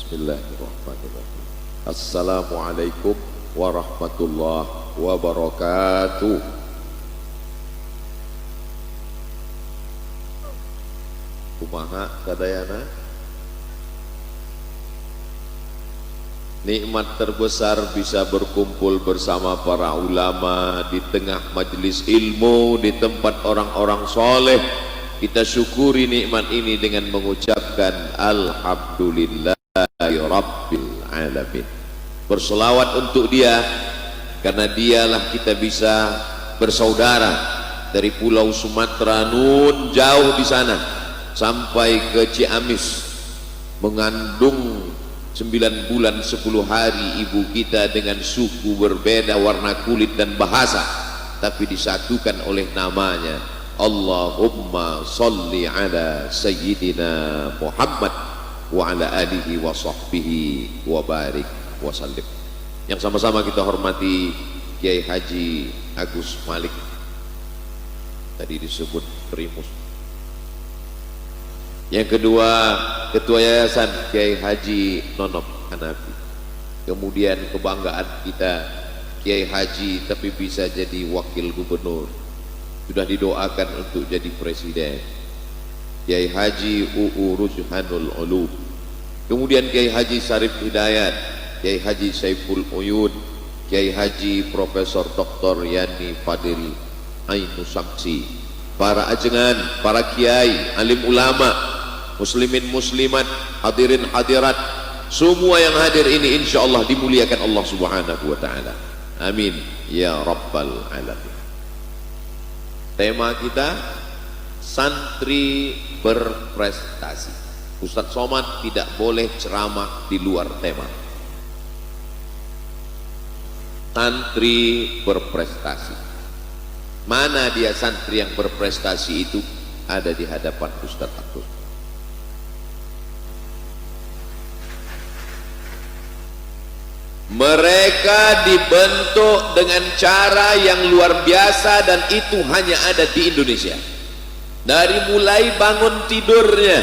Bismillahirrahmanirrahim. Assalamualaikum warahmatullahi wabarakatuh. Kumaha sadayana? Nikmat terbesar bisa berkumpul bersama para ulama di tengah majelis ilmu, di tempat orang-orang soleh. Kita syukuri nikmat ini dengan mengucapkan Alhamdulillahi Rabbil Alamin. Berselawat untuk dia, karena dialah kita bisa bersaudara dari pulau Sumatera nun jauh di sana sampai ke Ciamis, mengandung 9 bulan 10 hari ibu kita dengan suku berbeda, warna kulit dan bahasa, tapi disatukan oleh namanya. Allahumma salli ala sayyidina Muhammad wa ala alihi wa sahbihi wa barik wa sallim. Yang sama-sama kita hormati Kiai Haji Agus Malik, tadi disebut Primus. Yang kedua, Ketua Yayasan Kiai Haji Nonop Hanafi. Kemudian kebanggaan kita Kiai Haji tapi bisa jadi wakil gubernur, sudah didoakan untuk jadi presiden, Kiai Haji UU Rujhanul Ulum. Kemudian Kiai Haji Sarif Hidayat, Kiai Haji Saiful Uyun, Kiai Haji Profesor Dr. Yani Fadil Ainu Samsi, para ajengan, para kiai, alim ulama, muslimin muslimat, hadirin hadirat, semua yang hadir ini insyaallah dimuliakan Allah Subhanahu wa taala. Amin ya rabbal alamin. Tema kita santri berprestasi. Ustadz Somad tidak boleh ceramah di luar tema. Santri berprestasi. Mana dia santri yang berprestasi itu? Ada di hadapan Ustadz Abdul. Mereka dibentuk dengan cara yang luar biasa dan itu hanya ada di Indonesia. Dari mulai bangun tidurnya,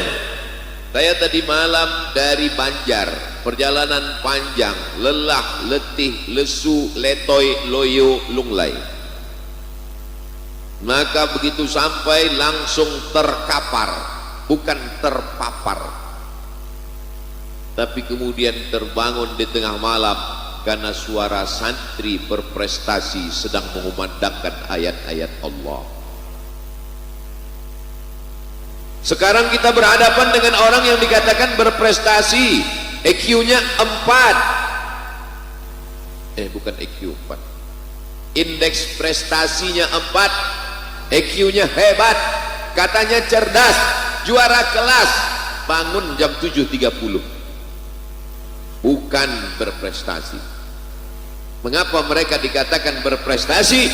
saya tadi malam dari Banjar, perjalanan panjang, lelah, letih, lesu, letoy, loyo, lunglai. Maka begitu sampai langsung terkapar, bukan terpapar, tapi kemudian terbangun di tengah malam karena suara santri berprestasi sedang mengumandangkan ayat-ayat Allah. Sekarang kita berhadapan dengan orang yang dikatakan berprestasi, EQ-nya 4, bukan EQ 4, indeks prestasinya 4, EQ-nya hebat, katanya cerdas, juara kelas, bangun jam 7.30, bukan berprestasi. Mengapa mereka dikatakan berprestasi?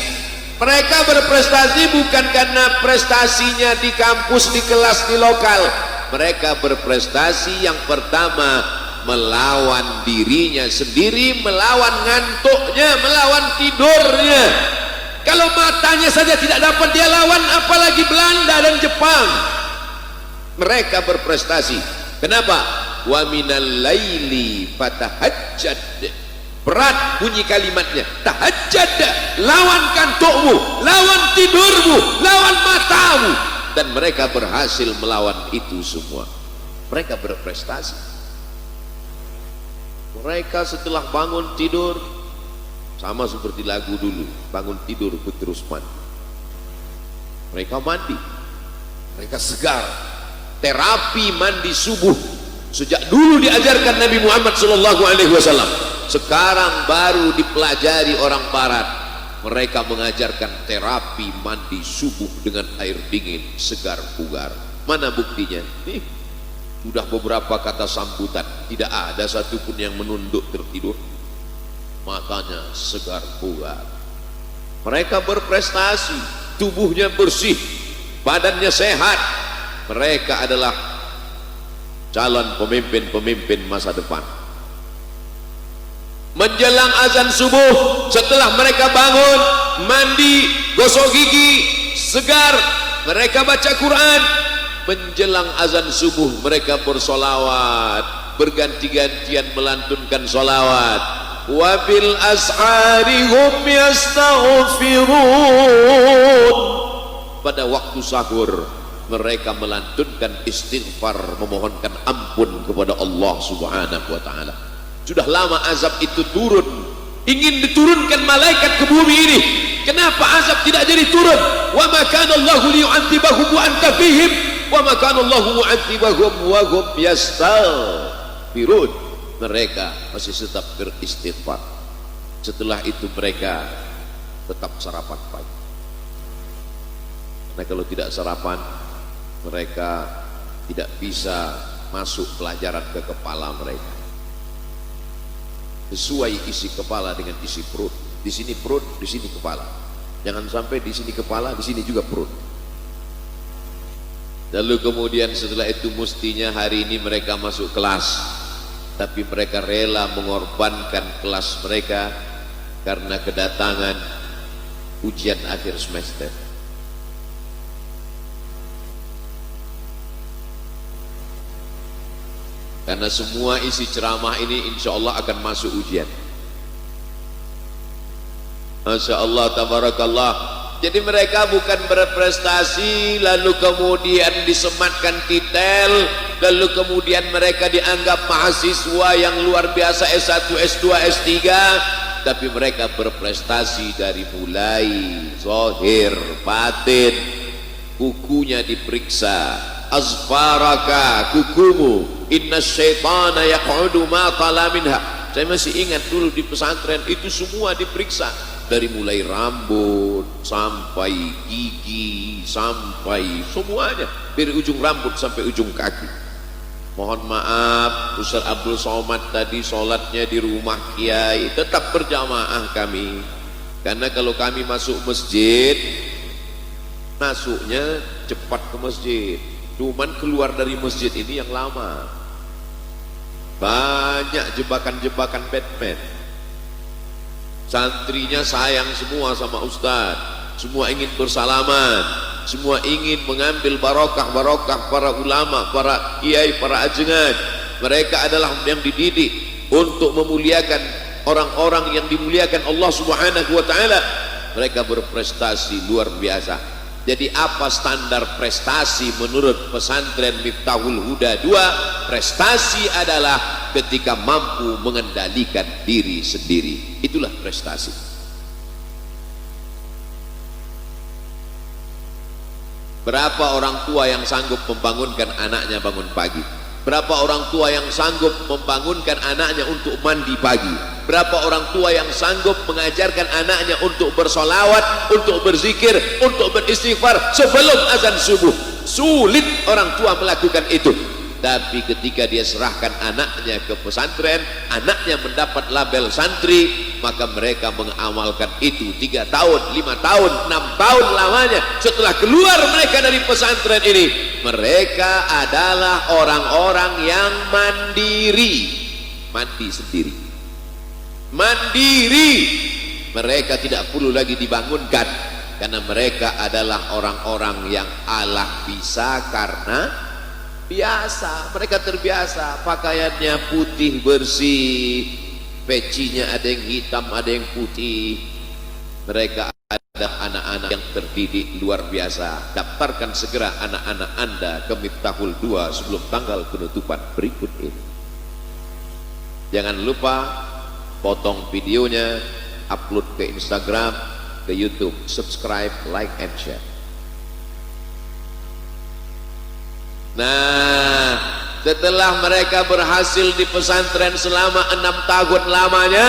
Mereka berprestasi bukan karena prestasinya di kampus, di kelas, di lokal. Mereka berprestasi yang pertama melawan dirinya sendiri, melawan ngantuknya, melawan tidurnya. Kalau matanya saja tidak dapat dia lawan, apalagi Belanda dan Jepang. Mereka berprestasi. Kenapa? Wa minal laili fatahajjad. Berat bunyi kalimatnya, tahajjud, lawan kantukmu, lawan tidurmu, lawan matamu, dan mereka berhasil melawan itu semua. Mereka berprestasi. Mereka setelah bangun tidur, sama seperti lagu dulu, bangun tidur terus mandi. Mereka mandi, mereka segar. Terapi mandi subuh sejak dulu diajarkan Nabi Muhammad SAW. Sekarang baru dipelajari orang barat. Mereka mengajarkan terapi mandi subuh dengan air dingin, segar bugar. Mana buktinya? Sudah beberapa kata sambutan, tidak ada satupun yang menunduk tertidur. Matanya segar bugar. Mereka berprestasi, tubuhnya bersih, badannya sehat. Mereka adalah calon pemimpin-pemimpin masa depan. Menjelang azan subuh, setelah mereka bangun, mandi, gosok gigi, segar, mereka baca Quran. Menjelang azan subuh mereka bersolawat, berganti-gantian melantunkan sholawat. Wa bil ashari hum yastaghfirun, pada waktu sahur mereka melantunkan istighfar, memohonkan ampun kepada Allah Subhanahu wa taala. Sudah lama azab itu turun, ingin diturunkan malaikat ke bumi ini. Kenapa azab tidak jadi turun? Wa ma kana Allahu liyu'adzibahum wa anta fihim wa ma kana Allahu mu'adzibahum wa hum yastaghfirun. Mereka masih tetap beristighfar. Setelah itu mereka tetap sarapan pagi. Karena kalau tidak sarapan, mereka tidak bisa masuk pelajaran ke kepala mereka. Sesuai isi kepala dengan isi perut. Di sini perut, di sini kepala. Jangan sampai di sini kepala, di sini juga perut. Lalu kemudian setelah itu mestinya hari ini mereka masuk kelas, tapi mereka rela mengorbankan kelas mereka karena kedatangan ujian akhir semester. Karena semua isi ceramah ini insya Allah akan masuk ujian. Masya Allah, tabarakallah. Jadi mereka bukan berprestasi lalu kemudian disematkan titel, lalu kemudian mereka dianggap mahasiswa yang luar biasa S1, S2, S3, tapi mereka berprestasi dari mulai zahir, batin, kukunya diperiksa. Azfaraka, kukumu, inna syaitana yaq'udu ma tala minha. Saya masih ingat dulu di pesantren itu semua diperiksa, dari mulai rambut sampai gigi sampai semuanya, dari ujung rambut sampai ujung kaki. Mohon maaf, Ustaz Abdul Somad tadi sholatnya di rumah kiai, tetap berjamaah kami, karena kalau kami masuk masjid, masuknya cepat ke masjid, cuman keluar dari masjid ini yang lama. Banyak jebakan-jebakan Batman. Santrinya sayang semua sama Ustaz, semua ingin bersalaman, semua ingin mengambil barokah-barokah para ulama, para kiai, para ajengan. Mereka adalah yang dididik untuk memuliakan orang-orang yang dimuliakan Allah Subhanahu wa taala. Mereka berprestasi luar biasa. Jadi apa standar prestasi menurut pesantren Miftahul Huda 2? Prestasi adalah ketika mampu mengendalikan diri sendiri. Itulah prestasi. Berapa orang tua yang sanggup membangunkan anaknya bangun pagi? Berapa orang tua yang sanggup membangunkan anaknya untuk mandi pagi? Berapa orang tua yang sanggup mengajarkan anaknya untuk bersolawat, untuk berzikir, untuk beristighfar sebelum azan subuh? Sulit orang tua melakukan itu. Tapi ketika dia serahkan anaknya ke pesantren, anaknya mendapat label santri, maka mereka mengamalkan itu 3 tahun, 5 tahun, 6 tahun lamanya. Setelah keluar mereka dari pesantren ini, mereka adalah orang-orang yang mandiri, mandi sendiri, mandiri. Mereka tidak perlu lagi dibangunkan, karena mereka adalah orang-orang yang Allah bisa karena biasa. Mereka terbiasa, pakaiannya putih bersih, pecinya ada yang hitam, ada yang putih. Mereka adalah anak-anak yang terdidik luar biasa. Daftarkan segera anak-anak Anda ke Miftahul 2 sebelum tanggal penutupan berikut ini. Jangan lupa potong videonya, upload ke Instagram, ke YouTube, subscribe, like, and share. Nah, setelah mereka berhasil di pesantren selama 6 tahun lamanya,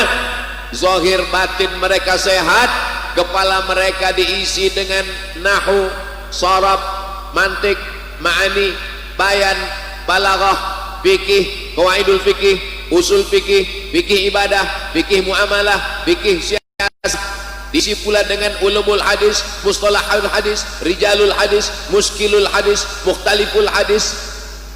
zahir batin mereka sehat, kepala mereka diisi dengan nahu, saraf, mantik, ma'ani, bayan, balaghah, fikih, qawaidul fikih, usul fikih, fikih ibadah, fikih muamalah, fikih siasat. Diisi pula dengan ulumul hadis, mustalahul hadis, rijalul hadis, muskilul hadis, mukhtaliful hadis.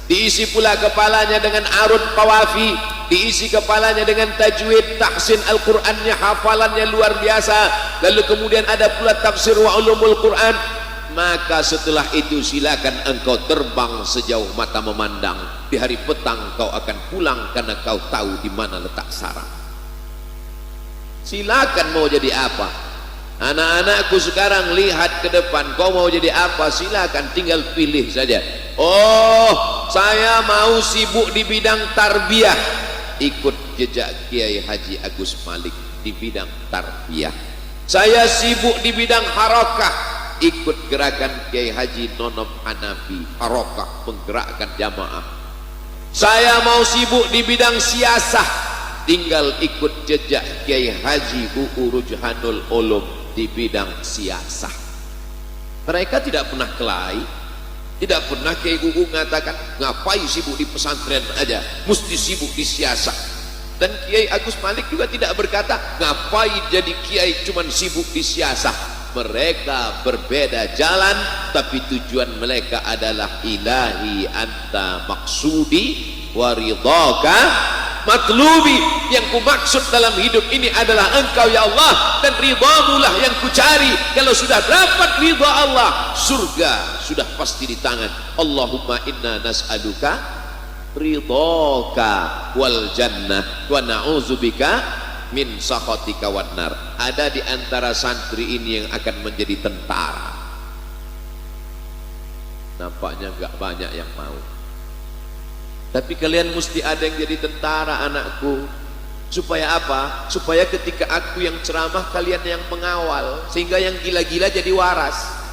Diisi pula kepalanya dengan arud qawafi, diisi kepalanya dengan tajwid, tahsin Al-Qur'annya, hafalannya luar biasa. Lalu kemudian ada pula tafsir wa ulumul Qur'an, maka setelah itu silakan engkau terbang sejauh mata memandang. Di hari petang kau akan pulang karena kau tahu di mana letak sarang. Silakan mau jadi apa. Anak-anakku sekarang lihat ke depan, kau mau jadi apa? Silakan, tinggal pilih saja. Oh, saya mau sibuk di bidang tarbiyah, ikut jejak Kiai Haji Agus Malik di bidang tarbiyah. Saya sibuk di bidang harakah, ikut gerakan Kiai Haji Nonom Hanafi, harakah, menggerakkan jamaah. Saya mau sibuk di bidang siasah, tinggal ikut jejak Kiai Haji UU Rujhanul Ulum di bidang siasah. Mereka tidak pernah kelahi, tidak pernah Kiai UU mengatakan ngapain sibuk di pesantren aja, mesti sibuk di siasah. Dan Kiai Agus Malik juga tidak berkata ngapain jadi kiai cuman sibuk di siasah. Mereka berbeda jalan, tapi tujuan mereka adalah ilahi anta maksudi waridhaka matlubi. Yang ku maksud dalam hidup ini adalah engkau ya Allah, dan ridhamu lah yang ku cari. Kalau sudah dapat ridha Allah, surga sudah pasti di tangan. Allahumma inna nas'aluka ridhaka wal jannah wa na'udzubika min sakhatika wan nar. Ada di antara santri ini yang akan menjadi tentara. Nampaknya enggak banyak yang mau. Tapi kalian mesti ada yang jadi tentara, anakku. Supaya apa? Supaya ketika aku yang ceramah, kalian yang mengawal, sehingga yang gila-gila jadi waras.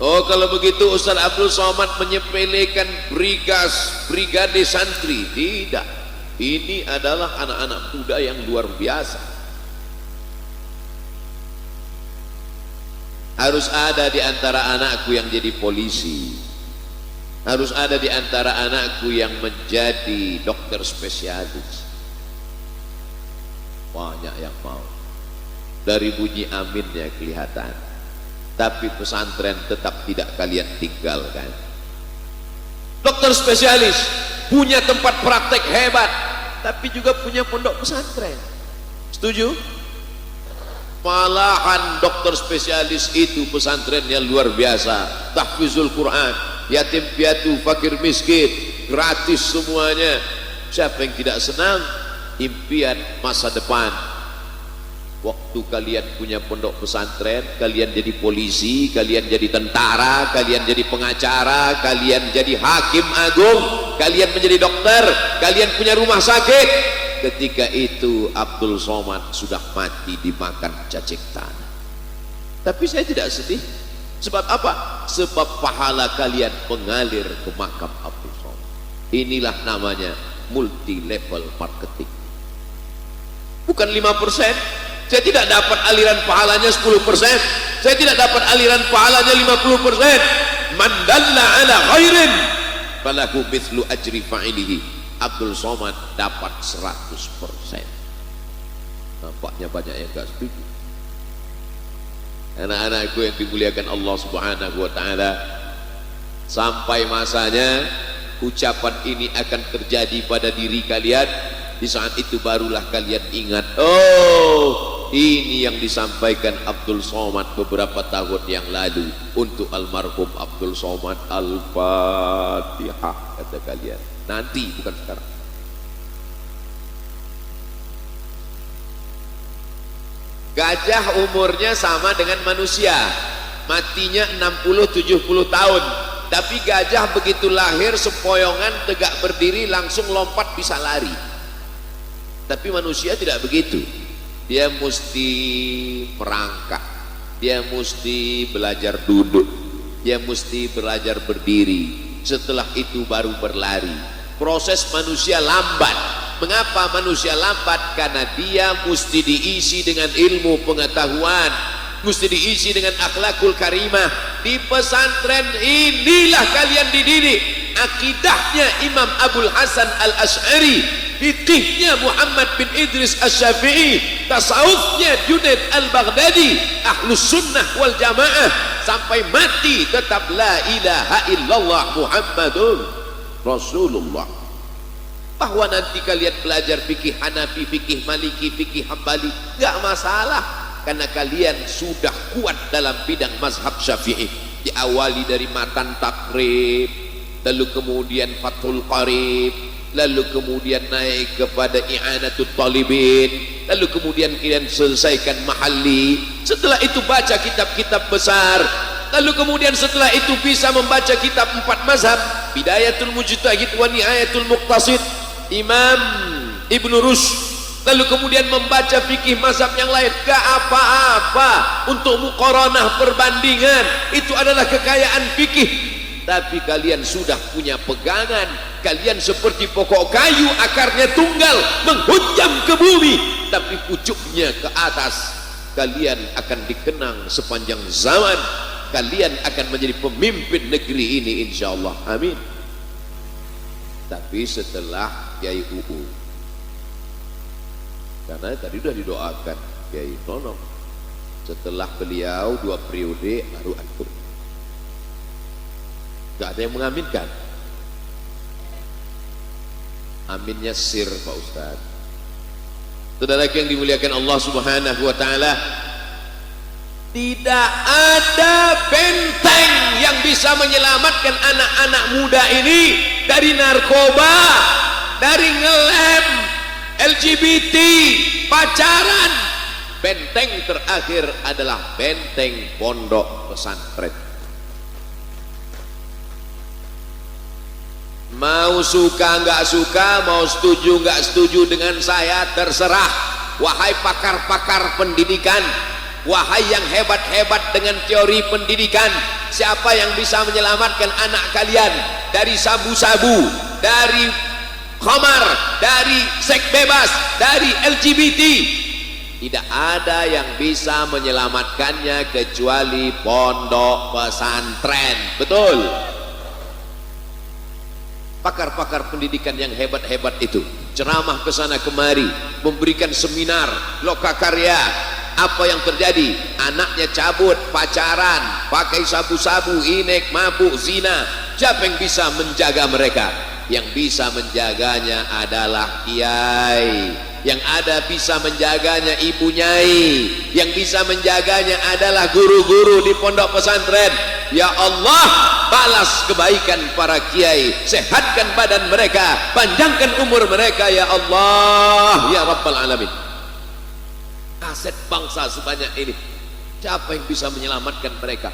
Oh, kalau begitu Ustaz Abdul Somad menyepelekan brigade santri. Tidak, ini adalah anak-anak muda yang luar biasa. Harus ada di antara anakku yang jadi polisi, harus ada di antara anakku yang menjadi dokter spesialis. Banyak yang mau. Dari bunyi aminnya kelihatan. Tapi pesantren tetap tidak kalian tinggalkan. Dokter spesialis punya tempat praktek hebat, tapi juga punya pondok pesantren. Setuju? Malahan dokter spesialis itu pesantrennya luar biasa. Tahfizul Quran, yatim piatu, fakir miskin, gratis semuanya. Siapa yang tidak senang? Impian masa depan. Waktu kalian punya pondok pesantren, kalian jadi polisi, kalian jadi tentara, kalian jadi pengacara, kalian jadi hakim agung, kalian menjadi dokter, kalian punya rumah sakit. Ketika itu Abdul Somad sudah mati dimakan cacing tanah. Tapi saya tidak sedih. Sebab apa? Sebab pahala kalian mengalir ke makam Abdul Somad. Inilah namanya multi level marketing. Bukan 5%. Saya tidak dapat aliran pahalanya 10%. Saya tidak dapat aliran pahalanya 50%. Man dalla ala khairin falahu mithlu ajri fa'ilihi. Abdul Somad dapat 100%. Nampaknya banyak yang gak setuju. Anak-anakku yang dimuliakan Allah Subhanahu wa ta'ala, sampai masanya ucapan ini akan terjadi pada diri kalian. Di saat itu barulah kalian ingat, oh, ini yang disampaikan Abdul Somad beberapa tahun yang lalu untuk almarhum Abdul Somad. Al-Fatihah, kata kalian. Nanti, bukan sekarang. Gajah umurnya sama dengan manusia, matinya 60-70 tahun. Tapi gajah begitu lahir sempoyongan, tegak berdiri, langsung lompat bisa lari. Tapi manusia tidak begitu. Dia mesti merangkak, dia mesti belajar duduk, dia mesti belajar berdiri, setelah itu baru berlari. Proses manusia lambat. Mengapa manusia lambat? Karena dia mesti diisi dengan ilmu pengetahuan, mesti diisi dengan akhlakul karimah. Di pesantren inilah kalian dididik. Akidahnya Imam Abul Hasan Al-Asy'ari, fikihnya Muhammad bin Idris Asy-Syafi'i, tasawufnya Junaid Al-Baghdadi, ahlus sunnah wal jamaah, sampai mati tetap la ilaha illallah Muhammadun Rasulullah. Bahwa nanti kalian belajar fikih Hanafi, fikih Maliki, fikih Hambali, enggak masalah. karena kalian sudah kuat dalam bidang mazhab Syafi'i. Diawali dari matan takrib, lalu kemudian fathul qarib, lalu kemudian naik kepada i'anatul talibin, lalu kemudian kalian selesaikan mahalli. Setelah itu baca kitab-kitab besar, lalu kemudian setelah itu bisa membaca kitab 4 mazhab, Bidayatul Mujtahid wa Nihayatul Muqtasid Imam Ibnu Rushd, lalu kemudian membaca fikih mazhab yang lain. Gak apa-apa untuk muqaranah, perbandingan, itu adalah kekayaan fikih. Tapi kalian sudah punya pegangan, kalian seperti pokok kayu, akarnya tunggal menghunjam ke bumi tapi pucuknya ke atas. Kalian akan dikenang sepanjang zaman, kalian akan menjadi pemimpin negeri ini insyaallah, amin. Tapi setelah Kiai UU, karena tadi sudah didoakan Kiai Tono, setelah beliau 2 periode baru antum. Gak ada yang mengaminkan. Aminnya sir Pak Ustaz. Saudara yang dimuliakan Allah Subhanahu wa taala, tidak ada benteng yang bisa menyelamatkan anak-anak muda ini dari narkoba, dari ngelem, LGBT, pacaran. Benteng terakhir adalah benteng pondok pesantren. Mau suka nggak suka, mau setuju nggak setuju dengan saya, terserah. Wahai pakar-pakar pendidikan, wahai yang hebat-hebat dengan teori pendidikan, siapa yang bisa menyelamatkan anak kalian dari sabu-sabu, dari khamar, dari seks bebas, dari LGBT? Tidak ada yang bisa menyelamatkannya kecuali pondok pesantren. Betul? Pakar-pakar pendidikan yang hebat-hebat itu ceramah ke sana kemari, memberikan seminar, lokakarya. Apa yang terjadi? Anaknya cabut, pacaran, pakai sabu-sabu, inek, mabuk, zina. Siapa yang bisa menjaga mereka? Yang bisa menjaganya adalah kiai. Yang ada bisa menjaganya ibu nyai. Yang bisa menjaganya adalah guru-guru di pondok pesantren. Ya Allah, balas kebaikan para kiai, sehatkan badan mereka, panjangkan umur mereka ya Allah ya Rabbal Alamin. Aset bangsa sebanyak ini, siapa yang bisa menyelamatkan mereka?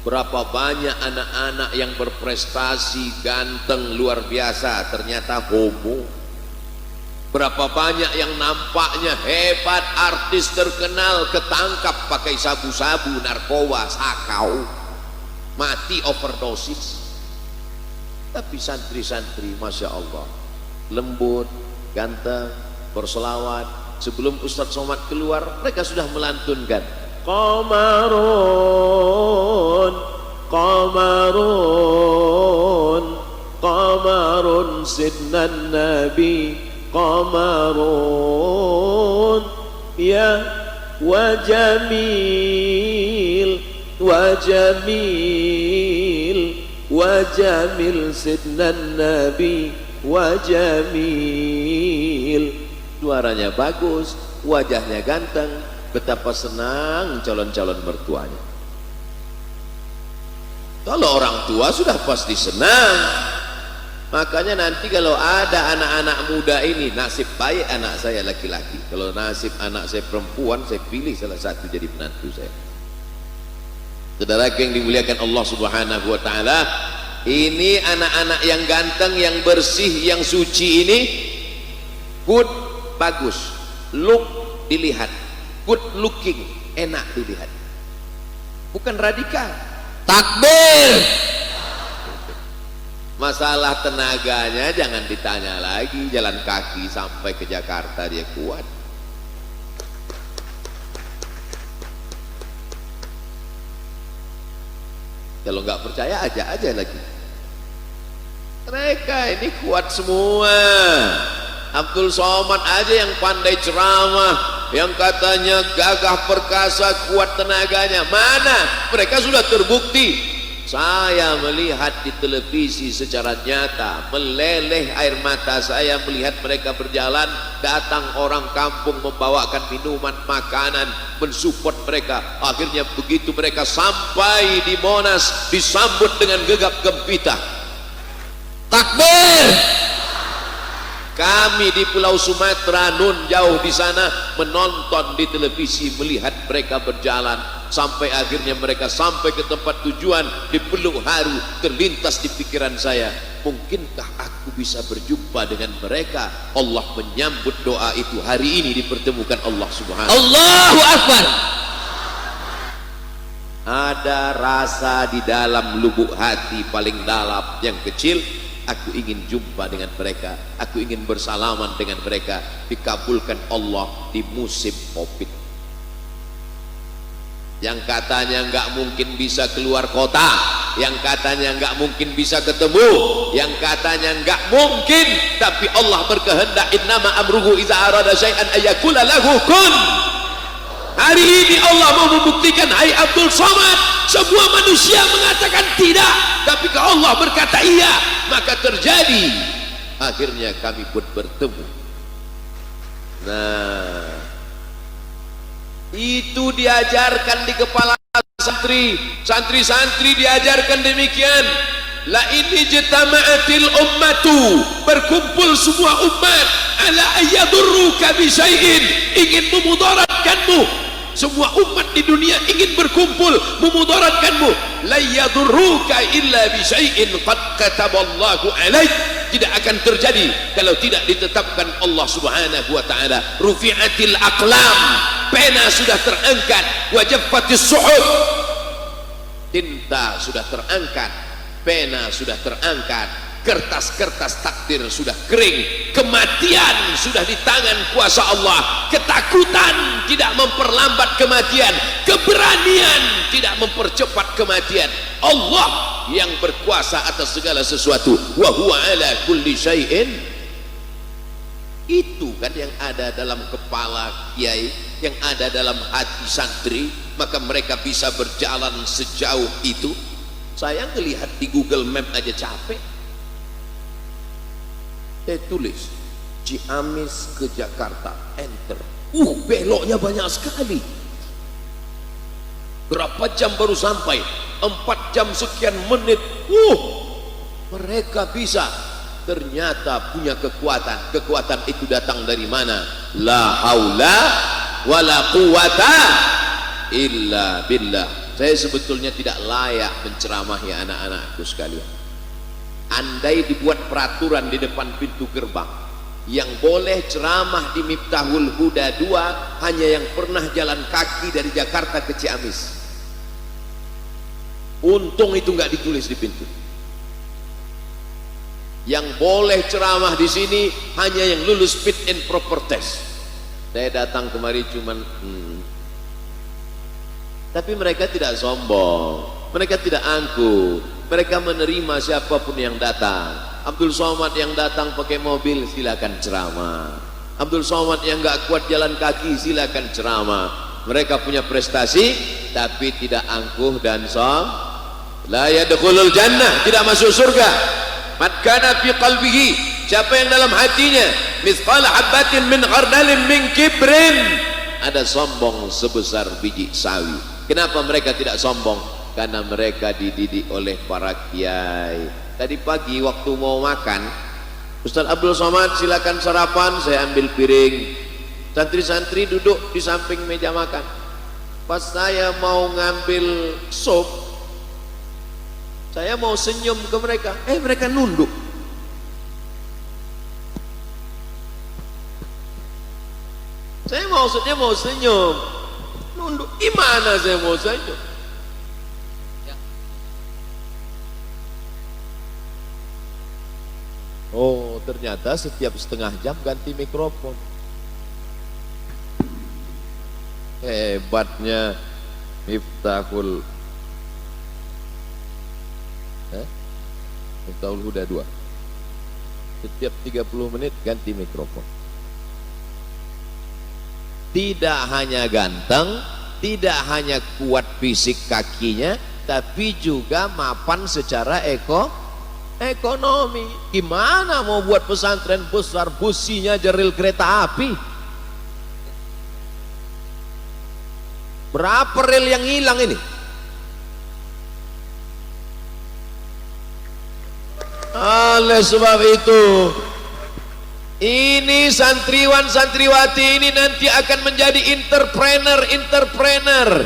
Berapa banyak anak-anak yang berprestasi, ganteng, luar biasa, ternyata homo. Berapa banyak yang nampaknya hebat, artis terkenal, ketangkap pakai sabu-sabu, narkoba, sakau, mati overdosis. Tapi santri-santri Masya Allah, lembut, ganteng, berselawat. Sebelum Ustadz Somad keluar, mereka sudah melantunkan Qamarun, Qamarun, Qamarun sidnan Nabi, Qamarun ya wajamil, wajamil, wajamil sidnan Nabi, wajamil. Suaranya bagus, wajahnya ganteng, betapa senang calon-calon mertuanya. Kalau orang tua sudah pasti senang. Makanya nanti kalau ada anak-anak muda ini, nasib baik anak saya laki-laki, kalau nasib anak saya perempuan, saya pilih salah satu jadi menantu saya. Saudara yang dimuliakan Allah Subhanahu wa taala, ini anak-anak yang ganteng, yang bersih, yang suci ini good, bagus, look dilihat, good looking, enak dilihat, bukan radikal. Takbir. Masalah tenaganya jangan ditanya lagi, jalan kaki sampai ke Jakarta dia kuat. Kalau nggak percaya aja lagi. Mereka ini kuat semua. Abdul Somad aja yang pandai ceramah, yang katanya gagah perkasa, kuat tenaganya. Mana? Mereka sudah terbukti. Saya melihat di televisi secara nyata, meleleh air mata saya melihat mereka berjalan, datang orang kampung membawakan minuman, makanan, mensupport mereka. Akhirnya begitu mereka sampai di Monas, disambut dengan gegap gempita. Takbir. Kami di Pulau Sumatera, nun jauh di sana, menonton di televisi, melihat mereka berjalan sampai akhirnya mereka sampai ke tempat tujuan, dipeluk haru. Terlintas di pikiran saya, mungkinkah aku bisa berjumpa dengan mereka? Allah menyambut doa itu. Hari ini dipertemukan Allah Subhanahu. Allahu Akbar. Ada rasa di dalam lubuk hati paling dalam yang kecil, aku ingin jumpa dengan mereka, aku ingin bersalaman dengan mereka. Dikabulkan Allah di musim Covid. Yang katanya nggak mungkin bisa keluar kota, yang katanya nggak mungkin bisa ketemu, yang katanya nggak mungkin, tapi Allah berkehendak. Innama amruhu iza arada syai'an ayyakula lahu kun. Hari ini Allah mau membuktikan, hai Abdul Somad, sebuah manusia mengatakan tidak, tapi kalau Allah berkata iya, maka terjadi. Akhirnya kami pun bertemu. Nah, itu diajarkan di kepala santri, santri-santri diajarkan demikian. La ini jitama'atil ummatu, berkumpul semua umat, ala ayyadurruka bisyai'in, ingin memudaratkanmu. Semua umat di dunia ingin berkumpul memudaratkanmu. La yadurruka illa bisyai'in qad kataballahu alaik. Tidak akan terjadi kalau tidak ditetapkan Allah Subhanahu wa taala. Rufi'atil aqlam, pena sudah terangkat. Wa jaffatis suhuf, tinta sudah terangkat, pena sudah terangkat, kertas-kertas takdir sudah kering, kematian sudah di tangan kuasa Allah. Ketakutan tidak memperlambat kematian, keberanian tidak mempercepat kematian. Allah yang berkuasa atas segala sesuatu. Wa huwa ala kulli syai'in. Itu kan yang ada dalam kepala kiai, yang ada dalam hati santri, maka mereka bisa berjalan sejauh itu. Saya ngelihat di Google Map aja capek. Saya tulis Ciamis ke Jakarta, enter. Beloknya banyak sekali. Berapa jam baru sampai? 4 jam sekian menit. Mereka bisa. Ternyata punya kekuatan. Kekuatan itu datang dari mana? La haula wala quwata illa billah. Saya sebetulnya tidak layak menceramahi anak-anakku sekalian. Andai dibuat peraturan di depan pintu gerbang, yang boleh ceramah di Miftahul Huda 2 hanya yang pernah jalan kaki dari Jakarta ke Ciamis. Untung itu nggak ditulis di pintu. Yang boleh ceramah di sini hanya yang lulus fit and proper test. Saya datang kemari cuman tapi mereka tidak sombong, mereka tidak angkuh, mereka menerima siapapun yang datang. Abdul Somad yang datang pakai mobil, silakan ceramah. Abdul Somad yang nggak kuat jalan kaki, silakan ceramah. Mereka punya prestasi tapi tidak angkuh dan sombong. La yadkhulul jannah, tidak masuk surga. Man kana fi qalbihi, siapa yang dalam hatinya mithqala habatin min khardalin min kibrin, ada sombong sebesar biji sawi. Kenapa mereka tidak sombong? Karena mereka dididik oleh para kiai. Tadi pagi waktu mau makan, Ustaz Abdul Somad silakan sarapan, saya ambil piring. Santri-santri duduk di samping meja makan. Pas saya mau ngambil sup, saya mau senyum ke mereka, mereka nunduk. Saya maksudnya mau senyum, nunduk. Gimana saya mau senyum? Oh, ternyata setiap setengah jam ganti mikrofon. Hebatnya Miftahul Miftahul Huda 2. Setiap 30 menit ganti mikrofon. Tidak hanya ganteng, tidak hanya kuat fisik kakinya, tapi juga mapan secara ekonomi. Gimana mau buat pesantren besar, businya jeril kereta api? Berapa rel yang hilang ini? Oleh sebab itu, ini santriwan santriwati ini nanti akan menjadi entrepreneur.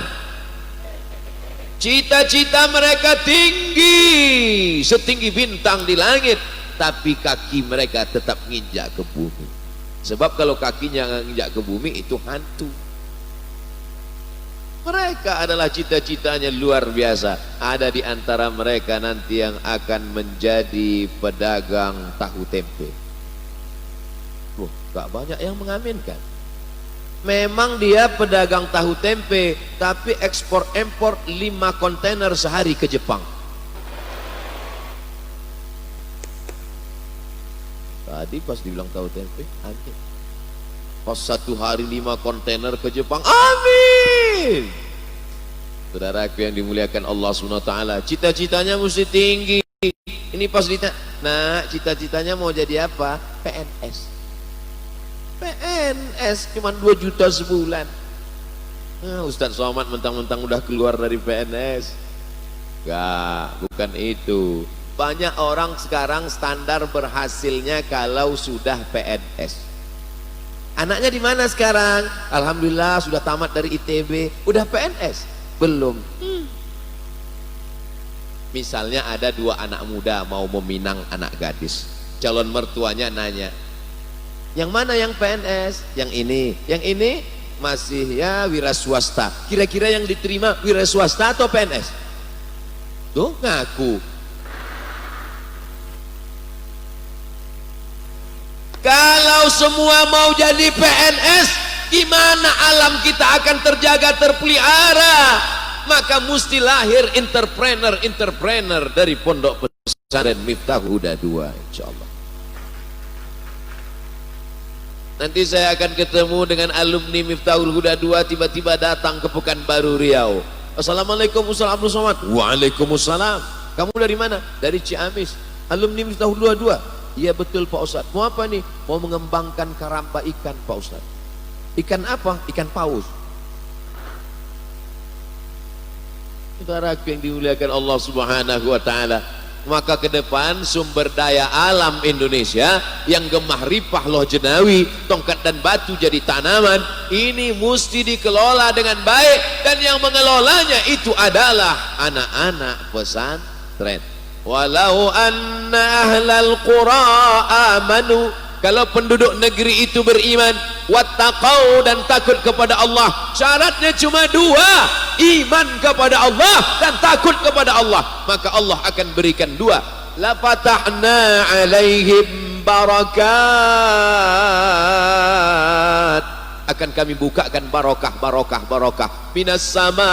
Cita-cita mereka tinggi, setinggi bintang di langit, tapi kaki mereka tetap nginjak ke bumi. Sebab kalau kakinya nginjak ke bumi itu hantu. Mereka adalah cita-citanya luar biasa. Ada di antara mereka nanti yang akan menjadi pedagang tahu tempe. Loh, gak banyak yang mengaminkan. Memang dia pedagang tahu tempe, tapi ekspor impor 5 kontainer sehari ke Jepang. Tadi pas dibilang tahu tempe, amin. Pas 1 hari 5 kontainer ke Jepang, amin. Saudaraku yang dimuliakan Allah SWT, cita-citanya mesti tinggi. Ini pas ditanya, nah cita-citanya mau jadi apa? PNS. PNS cuma 2 juta sebulan. Nah, Ustadz Somad mentang-mentang udah keluar dari PNS. Gak, bukan itu. Banyak orang sekarang standar berhasilnya kalau sudah PNS. Anaknya di mana sekarang? Alhamdulillah sudah tamat dari ITB. Udah PNS? Belum. Misalnya ada 2 anak muda mau meminang anak gadis. Calon mertuanya nanya, yang mana yang PNS? Yang ini masih ya wira swasta. Kira-kira yang diterima wira swasta atau PNS? Tuh ngaku. Kalau semua mau jadi PNS, gimana alam kita akan terjaga, terpelihara? Maka mesti lahir entrepreneur dari pondok pesantren Miftahul Huda 2, insyaallah. Nanti saya akan ketemu dengan alumni Miftahul Huda 2, tiba-tiba datang ke Pekanbaru Riau. Assalamualaikum Ustaz Abdul Somad. Waalaikumsalam. Kamu dari mana? Dari Ciamis. Alumni Miftahul Huda 2. Iya betul Pak Ustaz. Mau apa nih? Mau mengembangkan karamba ikan Pak Ustaz. Ikan apa? Ikan paus. Saudaraku yang dimuliakan Allah Subhanahu wa taala, maka ke depan sumber daya alam Indonesia yang gemah ripah loh jenawi, tongkat dan batu jadi tanaman, ini mesti dikelola dengan baik, dan yang mengelolanya itu adalah anak-anak pesantren. Walau anna ahlal qura amanu, kalau penduduk negeri itu beriman, wattaqau, dan takut kepada Allah. Syaratnya cuma 2, iman kepada Allah dan takut kepada Allah, maka Allah akan berikan 2. La fatahna alaihim barakat, akan kami bukakan barokah minas sama,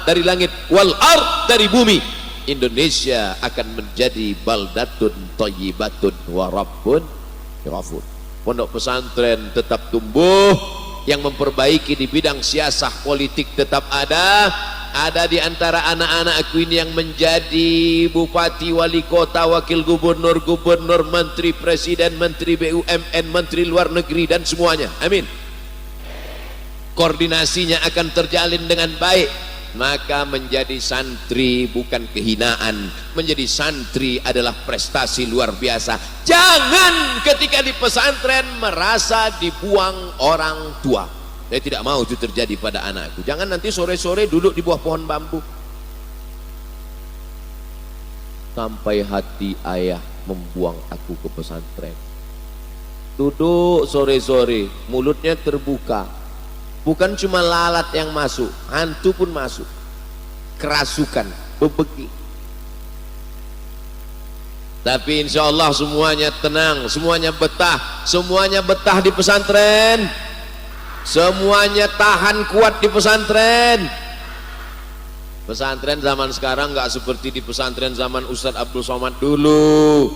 dari langit, wal ard, dari bumi. Indonesia akan menjadi baldatun thayyibatun wa rabbun ghafur. Pondok pesantren tetap tumbuh, yang memperbaiki di bidang siasah politik tetap ada di antara anak-anakku ini yang menjadi bupati, wali kota, wakil gubernur, menteri, presiden, menteri BUMN, menteri luar negeri, dan semuanya, amin. Koordinasinya akan terjalin dengan baik. Maka menjadi santri bukan kehinaan, menjadi santri adalah prestasi luar biasa. Jangan ketika di pesantren merasa dibuang orang tua. Saya tidak mau itu terjadi pada anakku. Jangan nanti sore-sore duduk di bawah pohon bambu. Sampai hati ayah membuang aku ke pesantren. Duduk sore-sore, mulutnya terbuka. Bukan cuma lalat yang masuk, hantu pun masuk. Kerasukan, bebeki. Tapi insya Allah semuanya tenang, semuanya betah di pesantren. Semuanya tahan kuat di pesantren. Pesantren zaman sekarang nggak seperti di pesantren zaman Ustadz Abdul Somad dulu.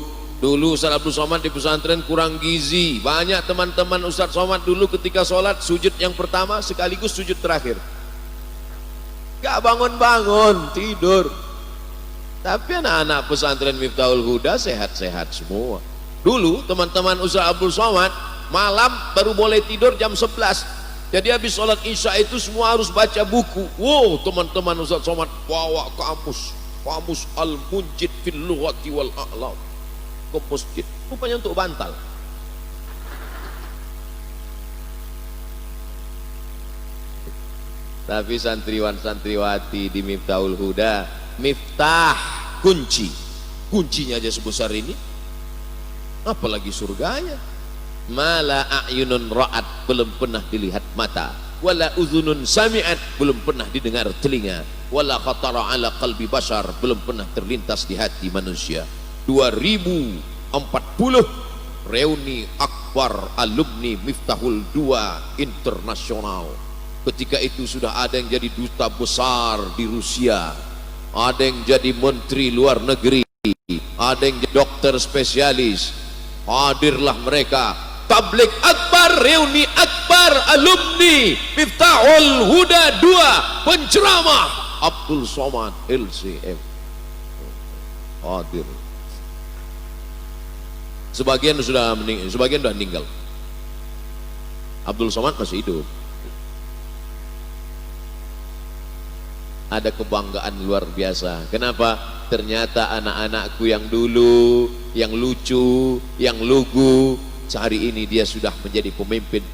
Dulu Ustadz Abdul Somad di pesantren kurang gizi. Banyak teman-teman Ustadz Somad dulu ketika sholat sujud yang pertama sekaligus sujud terakhir. Gak bangun-bangun, tidur. Tapi anak-anak pesantren Miftahul Huda sehat-sehat semua. Dulu teman-teman Ustaz Abdul Somad malam baru boleh tidur jam 11. Jadi habis sholat isya itu semua harus baca buku. Wow, teman-teman Ustaz Somad bawa kamus Al-Munjid fil Lughati wal A'lam ke masjid, rupanya untuk bantal. Tapi santriwan-santriwati di Miftahul Huda, miftah, kuncinya aja sebesar ini, apalagi surganya. Mala a'yunun ra'at, belum pernah dilihat mata, wala uzunun sami'at, belum pernah didengar telinga, wala khatara ala qalbi bashar, belum pernah terlintas di hati manusia. 2040 reuni akbar alumni Miftahul 2 internasional. Ketika itu sudah ada yang jadi duta besar di Rusia, ada yang jadi menteri luar negeri, ada yang jadi dokter spesialis. Hadirlah mereka, tablik akbar, reuni akbar alumni Miftahul Huda 2, penceramah Abdul Somad LCM hadir. Sebagian sudah meninggal. Abdul Somad masih hidup. Ada kebanggaan luar biasa. Kenapa? Ternyata anak-anakku yang dulu, yang lucu, yang lugu, hari ini dia sudah menjadi pemimpin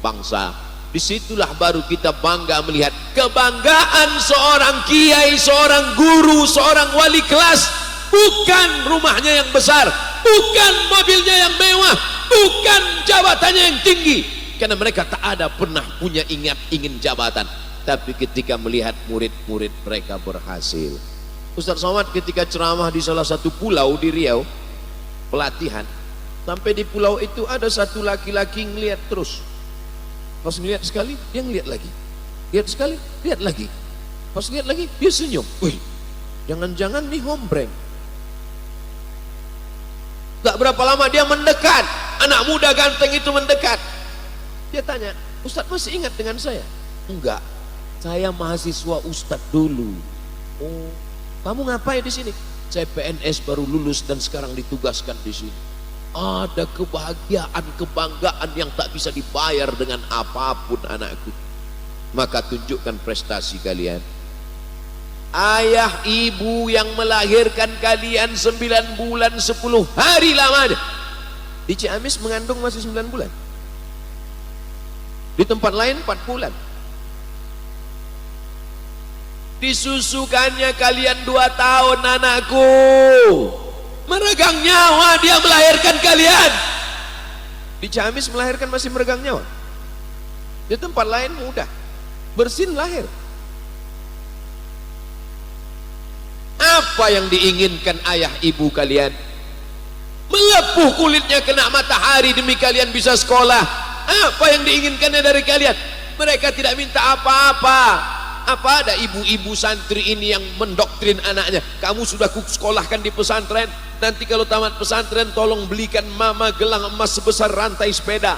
bangsa. Disitulah baru kita bangga melihat kebanggaan seorang kiai, seorang guru, seorang wali kelas. Bukan rumahnya yang besar, bukan mobilnya yang mewah, bukan jabatannya yang tinggi, karena mereka tak ada pernah punya ingin jabatan. Tapi ketika melihat murid-murid mereka berhasil. Ustaz Somad ketika ceramah di salah satu pulau di Riau, pelatihan, sampai di pulau itu ada satu laki-laki ngeliat terus. Pas ngeliat sekali, dia ngeliat lagi. Lihat sekali, lihat lagi. Pas lihat lagi, dia senyum. Wih, jangan-jangan nih hombreng. Gak berapa lama dia mendekat, anak muda ganteng itu mendekat. Dia tanya, Ustaz masih ingat dengan saya? Enggak, saya mahasiswa Ustadz dulu. Oh, kamu ngapain di sini? Saya PNS baru lulus dan sekarang ditugaskan di sini. Ada kebahagiaan, kebanggaan yang tak bisa dibayar dengan apapun anakku. Maka tunjukkan prestasi kalian. Ayah ibu yang melahirkan kalian 9 bulan 10 hari lamanya. Di Ciamis mengandung masih 9 bulan. Di tempat lain 4 bulan. Disusukannya kalian 2 tahun anakku. Meregang nyawa dia melahirkan kalian. Di Ciamis melahirkan masih meregang nyawa. Di tempat lain mudah, bersin lahir. Apa yang diinginkan ayah ibu kalian? Melepuh kulitnya kena matahari demi kalian bisa sekolah. Apa yang diinginkannya dari kalian? Mereka tidak minta apa-apa. Apa ada ibu-ibu santri ini yang mendoktrin anaknya? Kamu sudah sekolahkan di pesantren, nanti kalau tamat pesantren tolong belikan mama gelang emas sebesar rantai sepeda.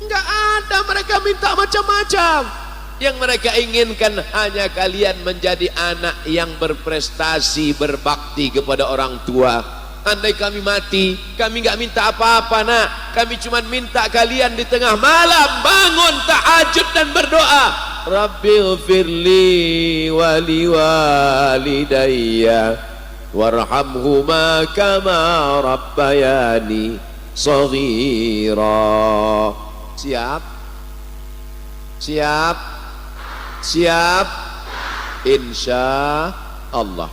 Enggak ada, mereka minta macam-macam. Yang mereka inginkan hanya kalian menjadi anak yang berprestasi, berbakti kepada orang tua. Andai kami mati, kami enggak minta apa-apa nak. Kami cuma minta kalian di tengah malam bangun tahajud dan berdoa, Rabbighfirli wa liwalidayya warhamhuma kama rabbayani shaghira. Siap? Siap? Siap? Insya Allah.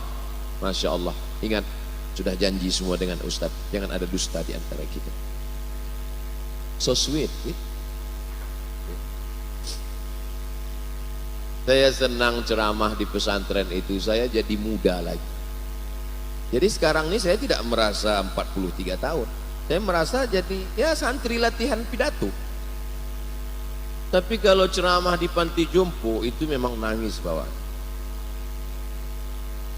Masya Allah. Ingat, sudah janji semua dengan Ustadz, jangan ada dusta di antara kita. So sweet. Saya senang ceramah di pesantren itu, saya jadi muda lagi. Jadi sekarang ini saya tidak merasa 43 tahun. Saya merasa jadi ya santri latihan pidato. Tapi kalau ceramah di panti jompo itu memang nangis bawah.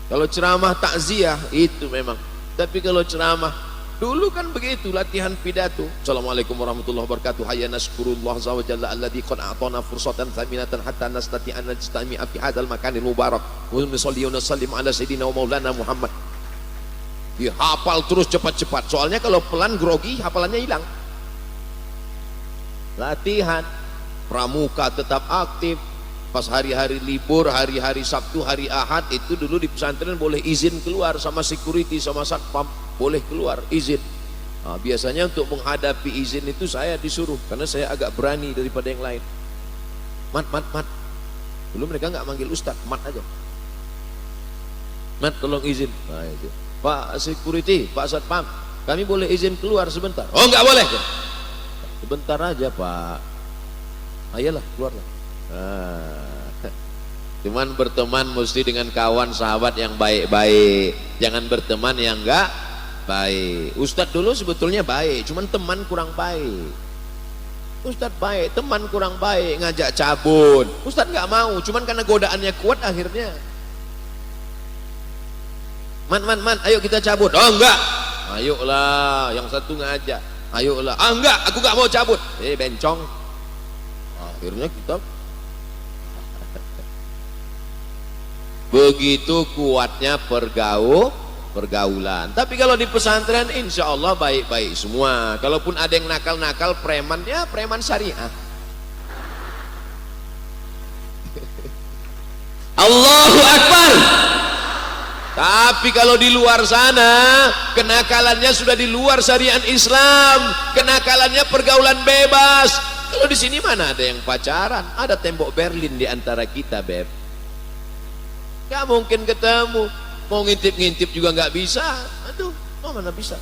Kalau ceramah takziah itu memang. Tapi kalau ceramah Dulu kan begitu latihan pidato. Assalamualaikum warahmatullahi wabarakatuh. Hayya naskurullah azza wa jalla alladzi qad a'tana fursatan thaminatan hatta nastati'a an najtami'a fi hadzal makanil mubarak. Wa nusalli wa nusallim ala sayyidina wa maulana Muhammad. Dihafal terus cepat-cepat. Soalnya kalau pelan grogi hafalannya hilang. Latihan. Pramuka tetap aktif. Pas hari-hari libur, hari-hari Sabtu, hari Ahad itu dulu di pesantren boleh izin keluar sama security, sama satpam. Boleh keluar izin. Nah, biasanya untuk menghadapi izin itu saya disuruh karena saya agak berani daripada yang lain. Mat. Dulu mereka nggak manggil ustad, mat aja. Mat, tolong izin. Nah, itu. Pak security, Pak satpam, kami boleh izin keluar sebentar. Oh, nggak boleh. Sebentar aja, Pak. Ayolah, keluarlah. Nah. Cuman berteman mesti dengan kawan sahabat yang baik-baik. Jangan berteman yang enggak baik. Ustadz dulu sebetulnya baik, cuman teman kurang baik. Ustadz baik, teman kurang baik, ngajak cabut. Ustadz nggak mau, cuman karena godaannya kuat akhirnya. Man, ayo kita cabut. Oh enggak, ayolah, yang satu ngajak. Ayolah, ah enggak, aku nggak mau cabut. Bencong. Akhirnya kita begitu kuatnya pergaulan. Tapi kalau di pesantren insya Allah baik-baik semua. Kalaupun ada yang nakal-nakal preman, ya preman syariah. Allahu Akbar. Tapi kalau di luar sana kenakalannya sudah di luar syariat Islam, kenakalannya pergaulan bebas. Kalau di sini mana ada yang pacaran? Ada tembok Berlin di antara kita, Beb. Gak mungkin ketemu. Mau ngintip-ngintip juga nggak bisa. Aduh, mana bisa,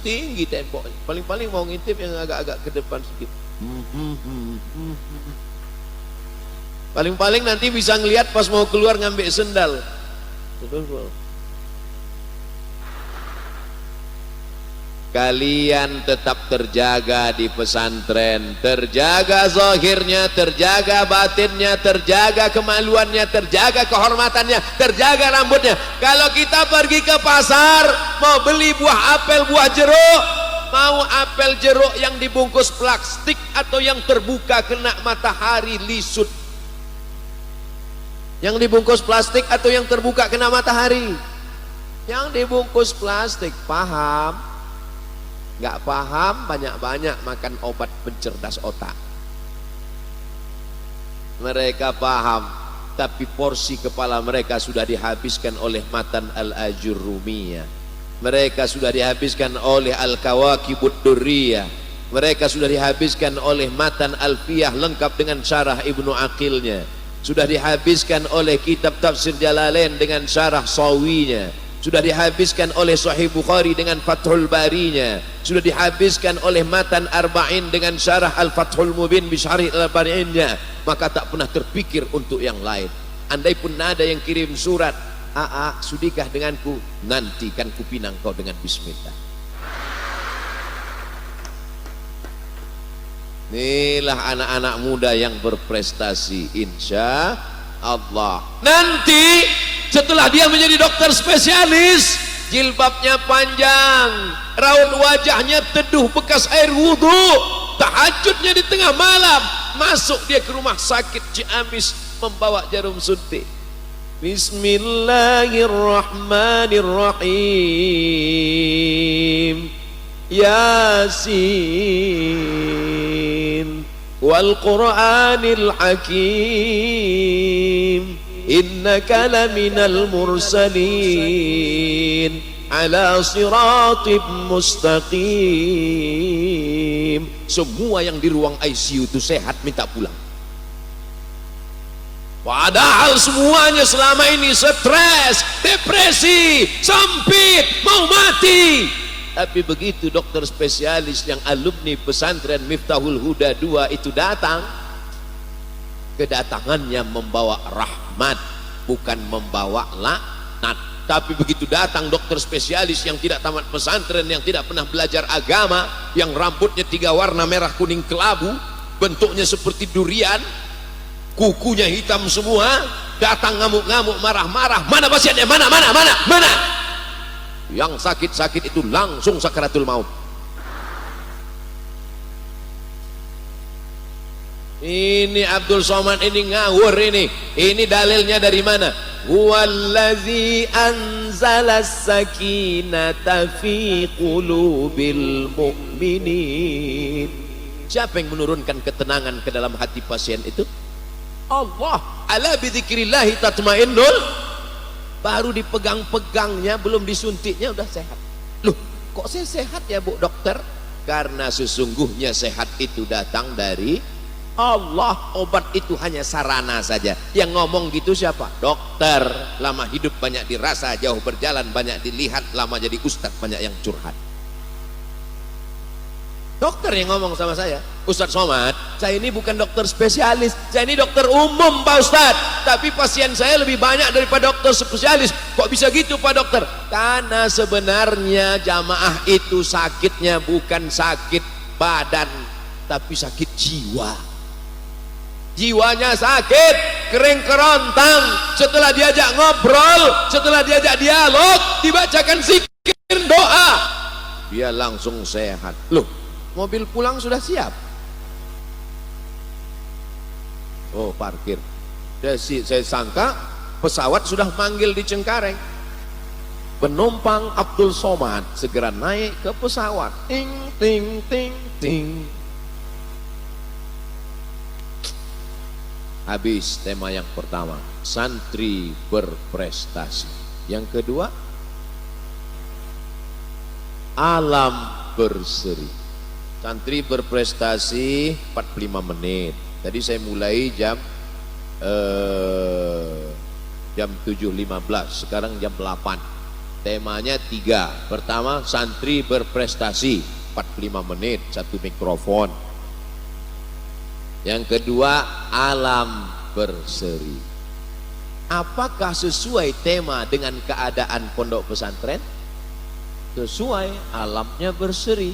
tinggi temboknya. Paling-paling mau ngintip yang agak-agak ke depan sedikit. Paling-paling nanti bisa ngelihat pas mau keluar ngambil sendal. Kalian tetap terjaga di pesantren, terjaga zahirnya, terjaga batinnya, terjaga kemaluannya, terjaga kehormatannya, terjaga rambutnya. Kalau kita pergi ke pasar mau beli buah apel, buah jeruk, mau apel jeruk yang dibungkus plastik atau yang terbuka kena matahari lisut? Yang dibungkus plastik atau yang terbuka kena matahari? Yang dibungkus plastik, paham? Nggak paham, banyak-banyak makan obat pencerdas otak. Mereka paham, tapi porsi kepala mereka sudah dihabiskan oleh matan al-ajurrumiyah. Mereka sudah dihabiskan oleh al-kawakibud durriyah. Mereka sudah dihabiskan oleh matan alfiyah lengkap dengan syarah Ibnu Aqilnya. Sudah dihabiskan oleh kitab tafsir Jalalain dengan syarah sawinya. Sudah dihabiskan oleh Sahih Bukhari dengan Fathul Barinya. Sudah dihabiskan oleh matan Arba'in dengan syarah Al-Fathul Mubin bisyarih Al-Bari'innya. Maka tak pernah terpikir untuk yang lain. Andai pun ada yang kirim surat, "Aa, sudikah denganku? Nanti kan kupinang kau dengan bismillah." Inilah anak-anak muda yang berprestasi, insya Allah. Nanti setelah dia menjadi dokter spesialis, jilbabnya panjang, raut wajahnya teduh bekas air wudhu, tahajudnya di tengah malam, masuk dia ke rumah sakit Ciamis membawa jarum suntik. Bismillahirrahmanirrahim. Yasin wal Qur'anil Hakim. Innaka laminal mursalin ala siratim mustaqim. Semua yang di ruang ICU itu sehat minta pulang. Padahal semuanya selama ini stres, depresi, sempit, mau mati. Tapi begitu dokter spesialis yang alumni pesantren Miftahul Huda 2 itu datang, kedatangannya membawa rahmat, bukan membawa laknat. Tapi begitu datang dokter spesialis yang tidak tamat pesantren, yang tidak pernah belajar agama, yang rambutnya 3 warna merah kuning kelabu, bentuknya seperti durian, kukunya hitam semua, datang ngamuk-ngamuk, marah-marah. Mana pasiennya? Mana? Yang sakit-sakit itu langsung sakaratul maut. Ini Abdul Somad ini ngawur ini. Ini dalilnya dari mana? Huwallazi anzalas sakinata fi qulubil mu'minin. Siapa yang menurunkan ketenangan ke dalam hati pasien itu? Allah. Ala bidzikrillahi tatmainnul. Baru dipegang-pegangnya, belum disuntiknya udah sehat. Loh, kok saya sehat ya Bu Dokter? Karena sesungguhnya sehat itu datang dari Allah. Obat itu hanya sarana saja. Yang ngomong gitu siapa? Dokter. Lama hidup banyak dirasa, jauh berjalan banyak dilihat, lama jadi ustadz banyak yang curhat. Dokter yang ngomong sama saya, Ustadz Somad, saya ini bukan dokter spesialis, saya ini dokter umum Pak Ustadz, tapi pasien saya lebih banyak daripada dokter spesialis. Kok bisa gitu Pak Dokter? Karena sebenarnya jamaah itu sakitnya bukan sakit badan, tapi sakit jiwa. Jiwanya sakit, kering kerontang. Setelah diajak ngobrol, setelah diajak dialog, dibacakan zikir doa, dia langsung sehat. Loh, mobil pulang sudah siap. Oh, parkir. Saya sangka pesawat sudah manggil di Cengkareng. Penumpang Abdul Somad segera naik ke pesawat. Ting ting ting ting. Habis tema yang pertama, santri berprestasi. Yang kedua, alam berseri. Santri berprestasi 45 menit. Tadi saya mulai jam 7.15, sekarang jam 8. Temanya 3. Pertama, santri berprestasi 45 menit, 1 mikrofon. Yang kedua, alam berseri. Apakah sesuai tema dengan keadaan pondok pesantren? Sesuai, alamnya berseri.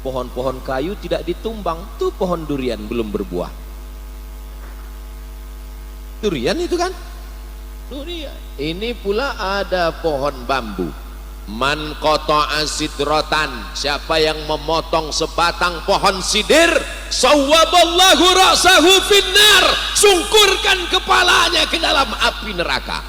Pohon-pohon kayu tidak ditumbang. Tuh pohon durian belum berbuah. Durian itu kan? Durian. Ini pula ada pohon bambu. Man qata'a sidratan, siapa yang memotong sebatang pohon sidir, sawwaballahu ra'sahu finnar, sungkurkan kepalanya ke dalam api neraka.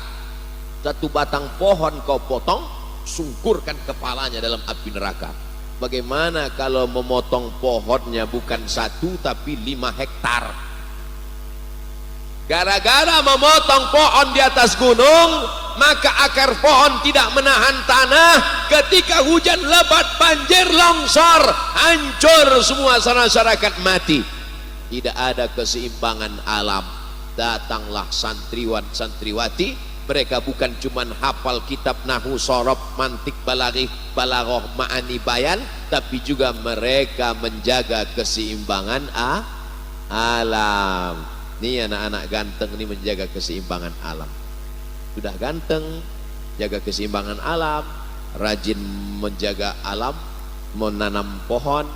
Satu batang pohon kau potong, sungkurkan kepalanya dalam api neraka. Bagaimana kalau memotong pohonnya bukan 1 tapi 5 hektar? Gara-gara memotong pohon di atas gunung, maka akar pohon tidak menahan tanah. Ketika hujan lebat, banjir, longsor, hancur semua masyarakat mati. Tidak ada keseimbangan alam. Datanglah santriwan santriwati. Mereka bukan cuma hafal kitab nahu, sorob, mantik, balaghah, balaghah, ma'ani, bayan, tapi juga mereka menjaga keseimbangan alam. Ini anak-anak ganteng ini menjaga keseimbangan alam. Sudah ganteng, jaga keseimbangan alam, rajin menjaga alam, menanam pohon.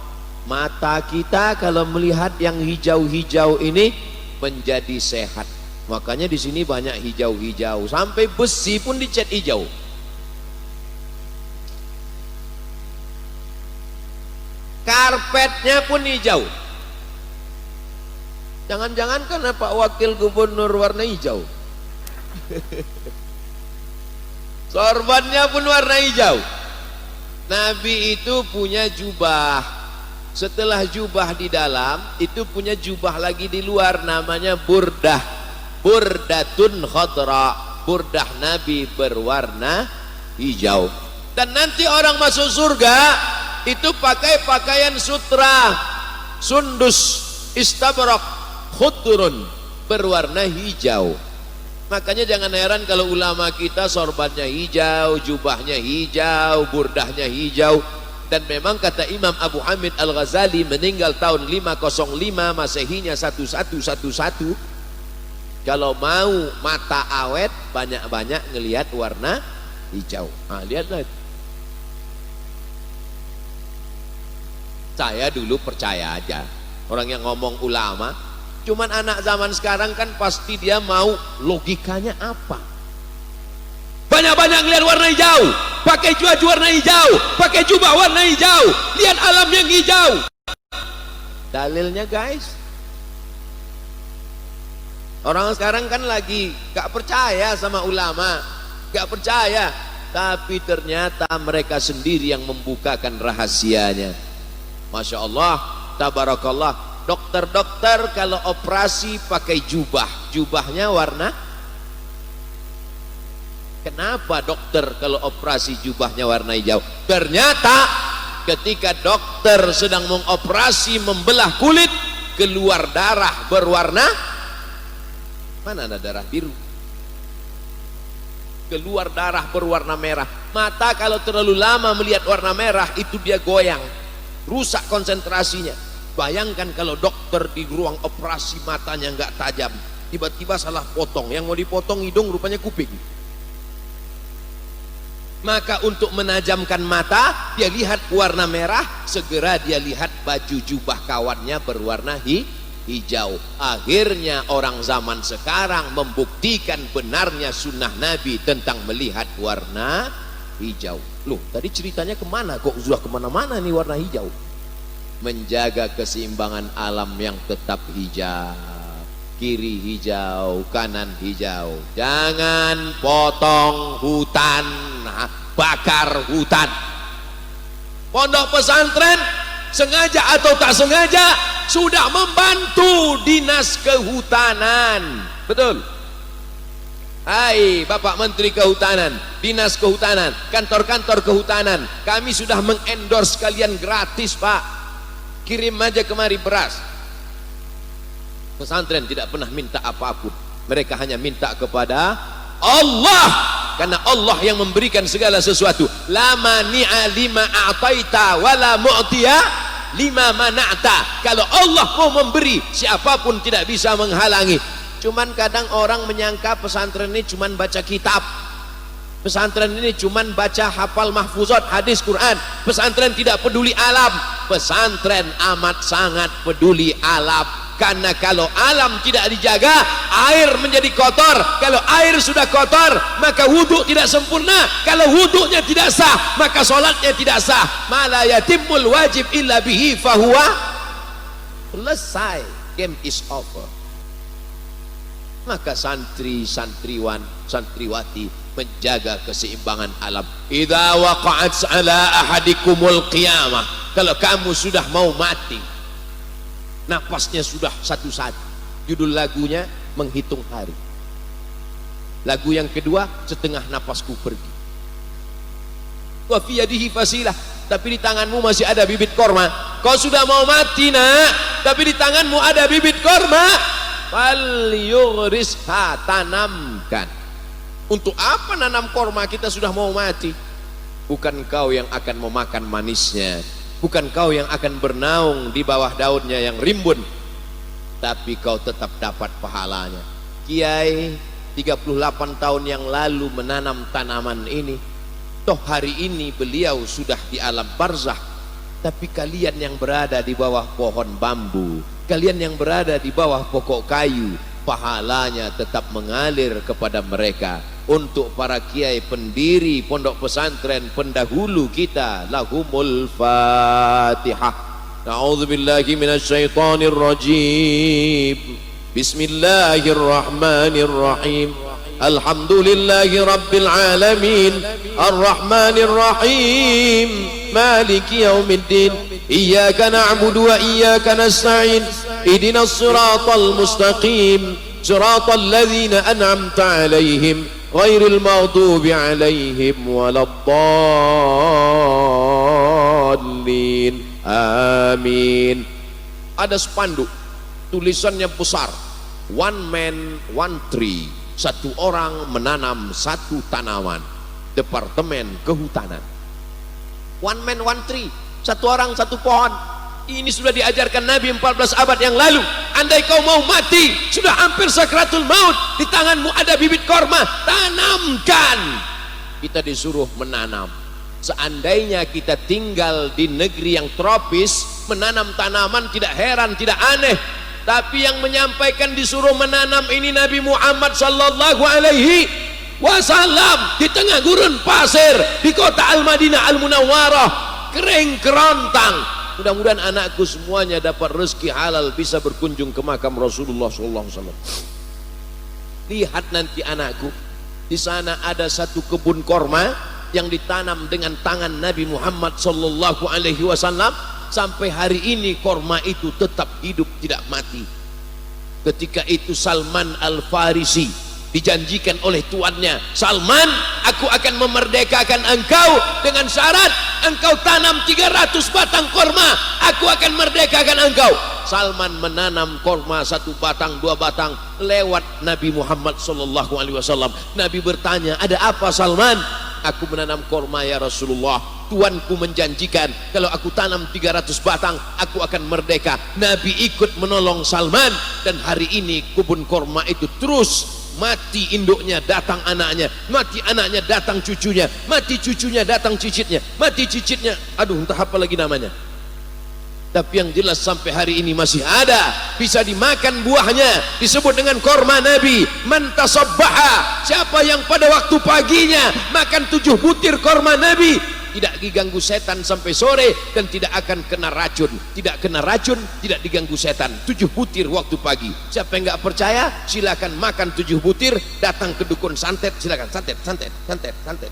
Mata kita kalau melihat yang hijau-hijau ini menjadi sehat. Makanya di sini banyak hijau-hijau, sampai besi pun dicat hijau. Karpetnya pun hijau. Jangan-jangan karena Pak Wakil Gubernur warna hijau. Sorbannya pun warna hijau. Nabi itu punya jubah. Setelah jubah di dalam, itu punya jubah lagi di luar, namanya burdah. Burdatun khadra, burdah Nabi berwarna hijau. Dan nanti orang masuk surga itu pakai pakaian sutra, sundus, istabrak, khudrun, berwarna hijau. Makanya jangan heran kalau ulama kita sorbannya hijau, jubahnya hijau, burdahnya hijau. Dan memang kata Imam Abu Hamid Al-Ghazali meninggal tahun 505 Masehinya 1111. Kalau mau mata awet, banyak-banyak ngelihat warna hijau. Nah, lihatlah. Saya dulu percaya aja. Orang yang ngomong ulama, cuman anak zaman sekarang kan pasti dia mau logikanya apa. banyak-banyak lihat warna hijau, pakai baju warna hijau, pakai jubah warna hijau, lihat alam yang hijau. Dalilnya guys, orang sekarang kan lagi gak percaya sama ulama, gak percaya, tapi ternyata mereka sendiri yang membukakan rahasianya. Masya Allah, tabarakallah. Dokter-dokter kalau operasi pakai jubah, jubahnya warna. Kenapa dokter kalau operasi jubahnya warna hijau? Ternyata ketika dokter sedang mengoperasi membelah kulit, keluar darah berwarna, mana ada darah biru? Keluar darah berwarna merah. Mata kalau terlalu lama melihat warna merah itu dia goyang, rusak konsentrasinya. Bayangkan kalau dokter di ruang operasi matanya nggak tajam, tiba-tiba salah potong, yang mau dipotong hidung rupanya kuping. Maka untuk menajamkan mata, dia lihat warna merah, segera dia lihat baju jubah kawannya berwarna hijau. Akhirnya orang zaman sekarang membuktikan benarnya sunnah Nabi tentang melihat warna hijau. Loh, tadi ceritanya kemana? Kok sudah kemana-mana nih warna hijau? Menjaga keseimbangan alam yang tetap hijau. Kiri hijau, kanan hijau. Jangan potong hutan, bakar hutan. Pondok pesantren sengaja atau tak sengaja sudah membantu dinas kehutanan. Betul? Hai Bapak Menteri Kehutanan, dinas kehutanan, kantor-kantor kehutanan, kami sudah mengendorse kalian gratis Pak. Kirim aja kemari beras. Pesantren tidak pernah minta apapun, mereka hanya minta kepada Allah, karena Allah yang memberikan segala sesuatu. La mani'a lima a'taita wala mu'tiya lima mana'ta. Kalau Allah mau memberi, siapapun tidak bisa menghalangi. Cuman kadang orang menyangka pesantren ini cuman baca kitab, pesantren ini cuman baca hafal mahfuzat hadis Quran, pesantren tidak peduli alam. Pesantren amat sangat peduli alam, karena kalau alam tidak dijaga, air menjadi kotor. Kalau air sudah kotor, maka wudhu tidak sempurna. Kalau wudhunya tidak sah, maka sholatnya tidak sah. Ma la yatimul wajib illa bihi fahuwa. Selesai, game is over. Maka santri, santriwan, santriwati menjaga keseimbangan alam. Idza waqa'at ala ahadikumul qiyamah, kalau kamu sudah mau mati, napasnya sudah satu-satu. Judul lagunya Menghitung Hari. Lagu yang kedua, Setengah Napasku Pergi. Wa fi yadihi fasilah, tapi di tanganmu masih ada bibit korma. Kau sudah mau mati nak, tapi di tanganmu ada bibit korma. Fal yughrisha, tanamkan. Untuk apa nanam korma, kita sudah mau mati? Bukan kau yang akan memakan manisnya, bukan kau yang akan bernaung di bawah daunnya yang rimbun, tapi kau tetap dapat pahalanya. Kiai 38 tahun yang lalu menanam tanaman ini, toh hari ini beliau sudah di alam barzah, tapi kalian yang berada di bawah pohon bambu, kalian yang berada di bawah pokok kayu, pahalanya tetap mengalir kepada mereka. Untuk para kiai pendiri pondok pesantren pendahulu kita, lahumul Fatihah. A'udzubillahi minasyaitonir rajim. Bismillahirrahmanirrahim. Alhamdulillahi rabbil alamin. Arrahmanir rahim. Maliki yaumiddin. Iyyaka na'budu wa iyyaka nasta'in. Ihdinas siratal mustaqim. Siratal ladzina an'amta 'alaihim ghairil maghdubi 'alaihim waladdallin. Amin. Ada spanduk tulisannya besar, one man one tree, satu orang menanam satu tanaman. Departemen Kehutanan. One man one tree, satu orang satu pohon. Ini sudah diajarkan Nabi 14 abad yang lalu. Andai kau mau mati, sudah hampir sakratul maut, di tanganmu ada bibit korma, tanamkan. Kita disuruh menanam. Seandainya kita tinggal di negeri yang tropis, menanam tanaman tidak heran, tidak aneh. Tapi yang menyampaikan disuruh menanam ini Nabi Muhammad sallallahu alaihi wasallam di tengah gurun pasir di kota Al-Madinah Al-Munawwarah, kering kerontang. Mudah-mudahan anakku semuanya dapat rezeki halal bisa berkunjung ke makam Rasulullah SAW. Lihat nanti anakku, di sana ada satu kebun korma yang ditanam dengan tangan Nabi Muhammad SAW. Sampai hari ini korma itu tetap hidup, tidak mati. Ketika itu Salman Al-Farisi dijanjikan oleh tuannya, Salman, aku akan memerdekakan engkau dengan syarat engkau tanam 300 batang korma, aku akan merdekakan engkau. Salman menanam korma 1 batang 2 batang, lewat Nabi Muhammad SAW. Nabi bertanya, ada apa Salman? Aku menanam korma ya Rasulullah, tuanku menjanjikan kalau aku tanam 300 batang aku akan merdeka. Nabi ikut menolong Salman, dan hari ini kebun korma itu terus mati induknya, datang anaknya, mati anaknya, datang cucunya, mati cucunya, datang cicitnya, mati cicitnya, aduh entah apa lagi namanya. Tapi yang jelas sampai hari ini masih ada, bisa dimakan buahnya, disebut dengan korma Nabi. Man tasabbaha, siapa yang pada waktu paginya makan 7 butir korma Nabi, tidak diganggu setan sampai sore dan tidak akan kena racun. Tidak kena racun, tidak diganggu setan. 7 butir waktu pagi. Siapa yang nggak percaya, silakan makan 7 butir, datang ke dukun santet, silakan santet, santet, santet, santet.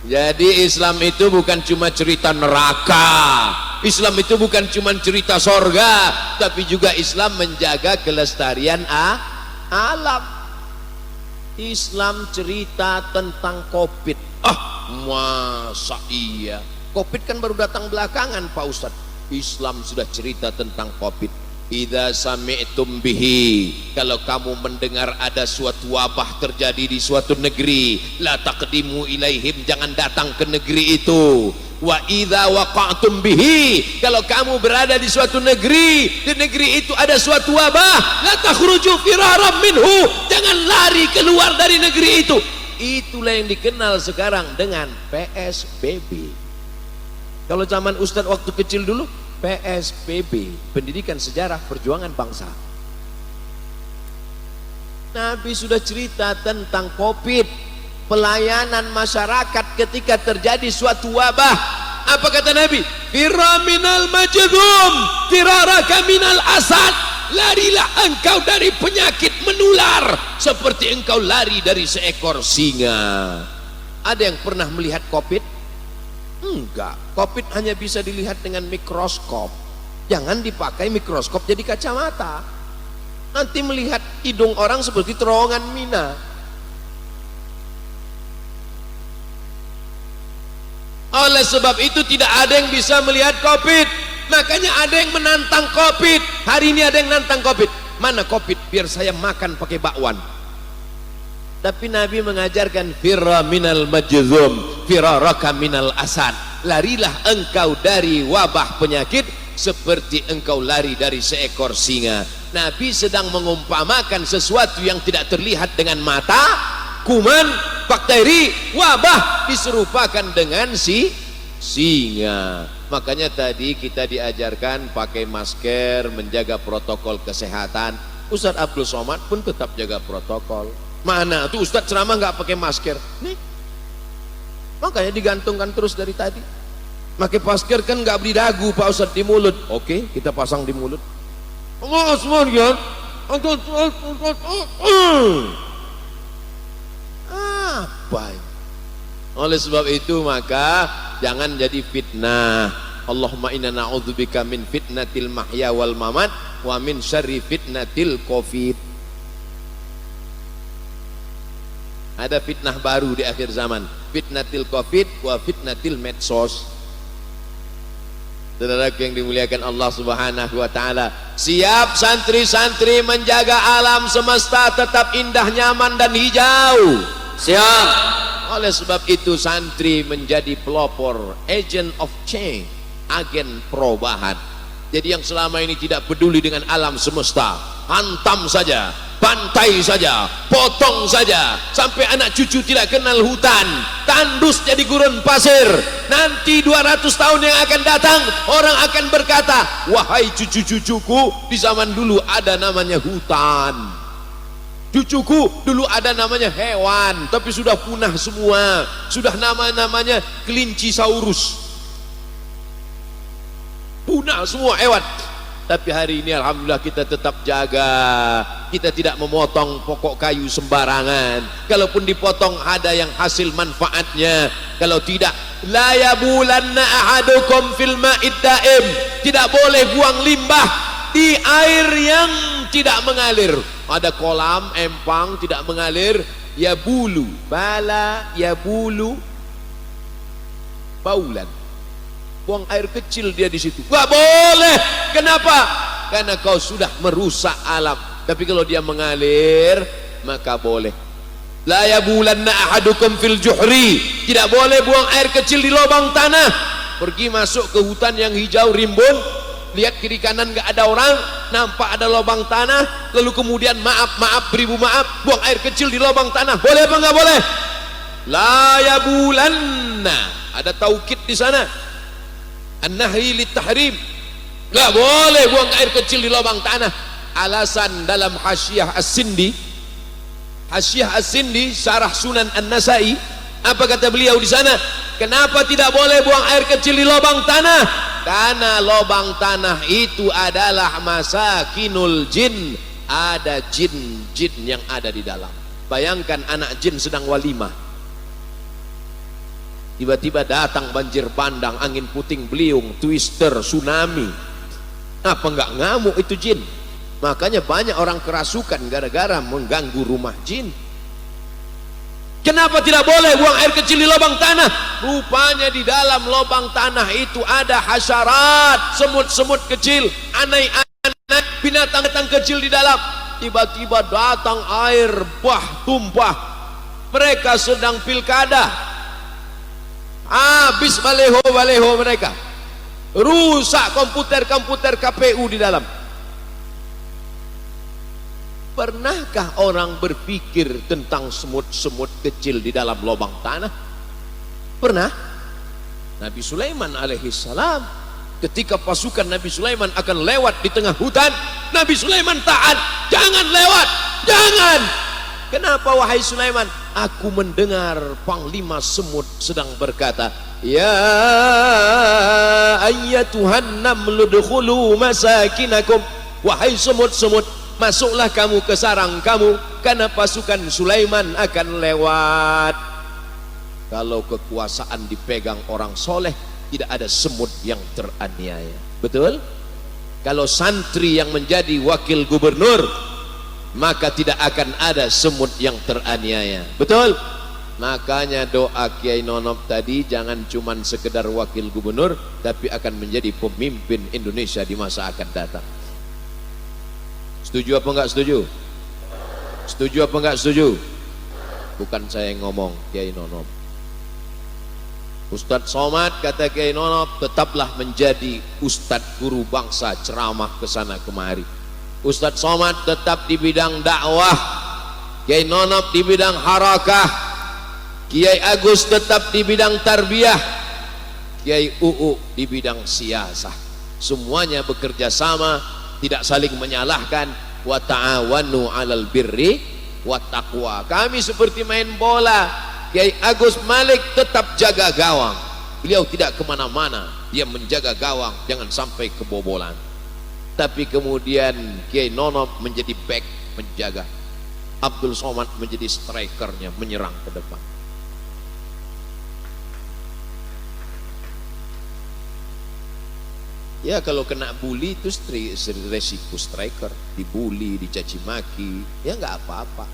Jadi Islam itu bukan cuma cerita neraka, Islam itu bukan cuma cerita sorga, tapi juga Islam menjaga kelestarian alam. Islam cerita tentang COVID. Masa iya? COVID kan baru datang belakangan Pak Ustadz. Islam sudah cerita tentang COVID. Idza sami'tum bihi, kalau kamu mendengar ada suatu wabah terjadi di suatu negeri, la taqdimu ilaihim, jangan datang ke negeri itu. Wa idza waqa'tum bihi, kalau kamu berada di suatu negeri, di negeri itu ada suatu wabah, la takhruju firaram minhu, jangan lari keluar dari negeri itu. Itulah yang dikenal sekarang dengan PSBB. Kalau zaman Ustadz waktu kecil dulu, PSBB, Pendidikan Sejarah Perjuangan Bangsa. Nabi sudah cerita tentang COVID, pelayanan masyarakat ketika terjadi suatu wabah. Apa kata Nabi? Firra minal majdzum, firaraka minal asad. Larilah engkau dari penyakit menular seperti engkau lari dari seekor singa. Ada yang pernah melihat COVID? Enggak, COVID hanya bisa dilihat dengan mikroskop. Jangan dipakai mikroskop jadi kacamata, nanti melihat hidung orang seperti terowongan Mina. Oleh sebab itu tidak ada yang bisa melihat COVID. Makanya ada yang menantang COVID. Hari ini ada yang nantang COVID. Mana COVID? Biar saya makan pakai bakwan. Tapi Nabi mengajarkan firra minal majdzum, firaraka minal asad. Larilah engkau dari wabah penyakit seperti engkau lari dari seekor singa. Nabi sedang mengumpamakan sesuatu yang tidak terlihat dengan mata, kuman, bakteri, wabah diserupakan dengan singa. Makanya tadi kita diajarkan pakai masker, menjaga protokol kesehatan. Ustadz Abdul Somad pun tetap jaga protokol. Mana tuh Ustadz ceramah nggak pakai masker? Nih, makanya digantungkan terus dari tadi. Pakai masker kan nggak beli dagu Pak Ustadz di mulut. Oke, kita pasang di mulut. Allah Akbar ya. Apa? Oleh sebab itu maka jangan jadi fitnah. Allahumma inna na'udzubika min fitnatil mahya wal mamat wa min syarri fitnatil covid. Ada fitnah baru di akhir zaman, fitnatil covid wa fitnatil medsos. Saudaraku yang dimuliakan Allah Subhanahu wa taala, siap santri-santri menjaga alam semesta tetap indah, nyaman dan hijau. Siap. Oleh sebab itu santri menjadi pelopor, agent of change, agen perubahan. Jadi yang selama ini tidak peduli dengan alam semesta, hantam saja, bantai saja, potong saja, sampai anak cucu tidak kenal hutan, tandus jadi gurun pasir. Nanti 200 tahun yang akan datang, orang akan berkata, wahai cucu-cucuku, di zaman dulu ada namanya hutan, cucuku dulu ada namanya hewan, tapi sudah punah semua, sudah namanya kelinci saurus, punah semua hewan. Tapi hari ini alhamdulillah kita tetap jaga, kita tidak memotong pokok kayu sembarangan. Kalaupun dipotong ada yang hasil manfaatnya, kalau tidak, la yabulanna ahadukum fil ma'id daim, tidak boleh buang limbah di air yang tidak mengalir. Ada kolam empang tidak mengalir, ya bulu bala, ya bulu baulan, buang air kecil dia di situ, nggak boleh. Kenapa? Karena kau sudah merusak alam. Tapi kalau dia mengalir maka boleh. La yabulanna ahadukum fil juhri, tidak boleh buang air kecil di lubang tanah. Pergi masuk ke hutan yang hijau rimbun, lihat kiri kanan nggak ada orang, nampak ada lubang tanah, lalu kemudian maaf beribu maaf, buang air kecil di lubang tanah, boleh apa nggak boleh? La yabulanna, ada taukid di sana, an-nahyi lit-tahrim, nggak boleh buang air kecil di lubang tanah. Alasan dalam Hasyiah As-Sindi, Hasyiah As-Sindi syarah Sunan An-Nasai, apa kata beliau di sana? Kenapa tidak boleh buang air kecil di lubang tanah? Karena lubang tanah itu adalah masakinul jin, ada jin-jin yang ada di dalam. Bayangkan anak jin sedang walimah, tiba-tiba datang banjir bandang, angin puting beliung, twister, tsunami, apa enggak ngamuk itu jin? Makanya banyak orang kerasukan gara-gara mengganggu rumah jin. Kenapa tidak boleh buang air kecil di lubang tanah? Rupanya di dalam lubang tanah itu ada hasyarat, semut-semut kecil, anai-anai, binatang-binatang kecil di dalam. Tiba-tiba datang air bah tumpah, mereka sedang pilkada, habis baleho-baleho mereka, rusak komputer-komputer KPU di dalam. Pernahkah orang berpikir tentang semut-semut kecil di dalam lubang tanah? Pernah? Nabi Sulaiman alaihissalam, ketika pasukan Nabi Sulaiman akan lewat di tengah hutan, Nabi Sulaiman taat, jangan lewat, jangan. Kenapa wahai Sulaiman? Aku mendengar panglima semut sedang berkata, ya ayyatuhan namlu dukhulu masakinakum, wahai semut-semut, masuklah kamu ke sarang kamu, karena pasukan Sulaiman akan lewat. Kalau kekuasaan dipegang orang soleh, tidak ada semut yang teraniaya. Betul? Kalau santri yang menjadi wakil gubernur, maka tidak akan ada semut yang teraniaya. Betul? Makanya doa Kiai Nonop tadi, jangan cuman sekedar wakil gubernur, tapi akan menjadi pemimpin Indonesia di masa akan datang. Setuju apa enggak setuju? Setuju apa enggak setuju? Bukan saya yang ngomong, Kiai Nonop. Ustadz Somad kata Kiai Nonop, tetaplah menjadi ustadz guru bangsa, ceramah kesana kemari. Ustadz Somad tetap di bidang dakwah, Kiai Nonop di bidang harakah, Kiai Agus tetap di bidang tarbiyah, Kiai UU di bidang siasah. Semuanya bekerja sama, tidak saling menyalahkan. Wa ta'awanu 'alal birri wat taqwa. Kami seperti main bola. Kiai Agus Malik tetap jaga gawang, beliau tidak kemana-mana, dia menjaga gawang jangan sampai kebobolan. Tapi kemudian Kiai Nonop menjadi back, menjaga. Abdul Somad menjadi strikernya, menyerang ke depan. Ya kalau kena bully itu resiko striker, dibully, dicaci maki, ya nggak apa-apa.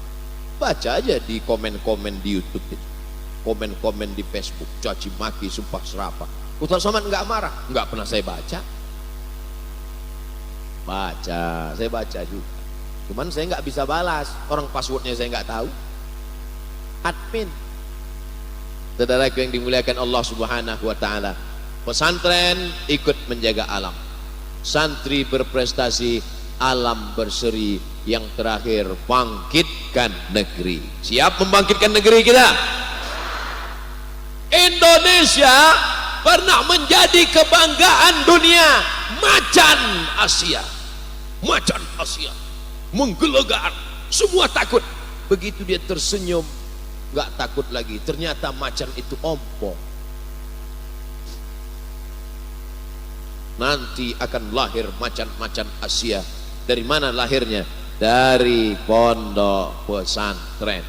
Baca aja di komen-komen di YouTube itu, komen-komen di Facebook, caci maki, sumpah serapah. Ustaz Somad nggak marah, nggak pernah saya baca. Baca, saya baca juga. Cuman saya nggak bisa balas, orang passwordnya saya nggak tahu. Admin. Saudaraku yang dimuliakan Allah Subhanahu Wa Taala. Pesantren ikut menjaga alam, santri berprestasi, alam berseri, yang terakhir bangkitkan negeri. Siap membangkitkan negeri kita? Indonesia pernah menjadi kebanggaan dunia, macan Asia, macan Asia, menggelegar, semua takut. Begitu dia tersenyum, nggak takut lagi, ternyata macan itu ompong. Nanti akan lahir macan-macan Asia. Dari mana lahirnya? Dari pondok pesantren.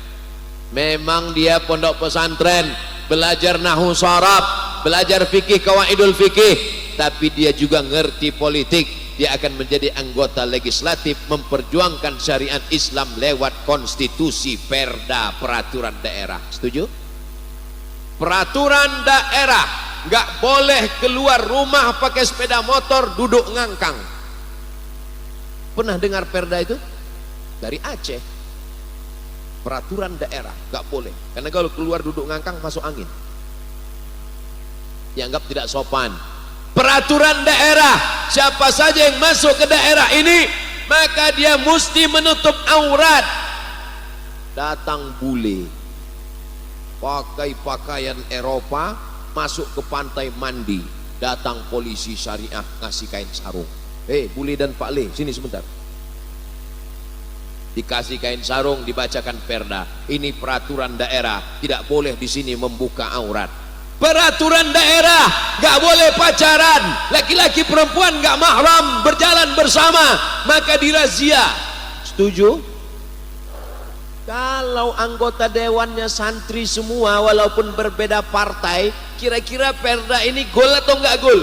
Memang dia pondok pesantren, belajar nahwu sharaf, belajar fikih, qawaidul fikih, tapi dia juga ngerti politik. Dia akan menjadi anggota legislatif, memperjuangkan syariat Islam lewat konstitusi, perda, peraturan daerah. Setuju? Peraturan daerah, nggak boleh keluar rumah pakai sepeda motor, duduk ngangkang. Pernah dengar perda itu? Dari Aceh. Peraturan daerah, nggak boleh, karena kalau keluar duduk ngangkang masuk angin, dianggap tidak sopan. Peraturan daerah, siapa saja yang masuk ke daerah ini maka dia mesti menutup aurat. Datang bule pakai pakaian Eropa, masuk ke pantai mandi, datang polisi syariah ngasih kain sarung. Bule dan Pak Le, sini sebentar. Dikasih kain sarung, dibacakan perda. Ini peraturan daerah, tidak boleh di sini membuka aurat. Peraturan daerah, nggak boleh pacaran, laki-laki perempuan nggak mahram berjalan bersama, maka dirazia. Setuju? Kalau anggota dewannya santri semua walaupun berbeda partai, kira-kira perda ini gol atau nggak gol?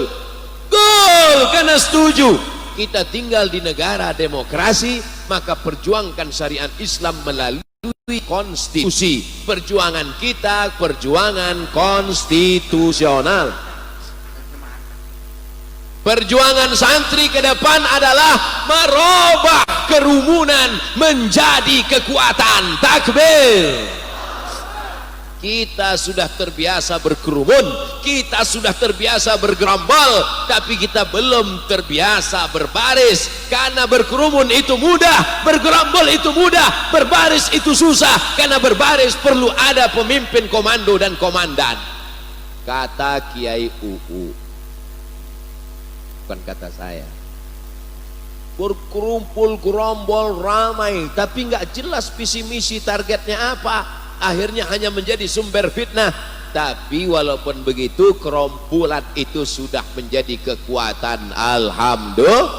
Gol, karena setuju. Kita tinggal di negara demokrasi, maka perjuangkan syariat Islam melalui konstitusi. Perjuangan kita perjuangan konstitusional. Perjuangan santri ke depan adalah merubah kerumunan menjadi kekuatan. Takbir. Kita sudah terbiasa berkerumun, kita sudah terbiasa bergerombol, tapi kita belum terbiasa berbaris. Karena berkerumun itu mudah, bergerombol itu mudah, berbaris itu susah. Karena berbaris perlu ada pemimpin komando dan komandan. Kata Kiai UU, bukan kata saya. Berkerumpul, gerombol, ramai, tapi nggak jelas visi misi targetnya apa. Akhirnya hanya menjadi sumber fitnah. Tapi walaupun begitu, kerombolan itu sudah menjadi kekuatan. Alhamdulillah.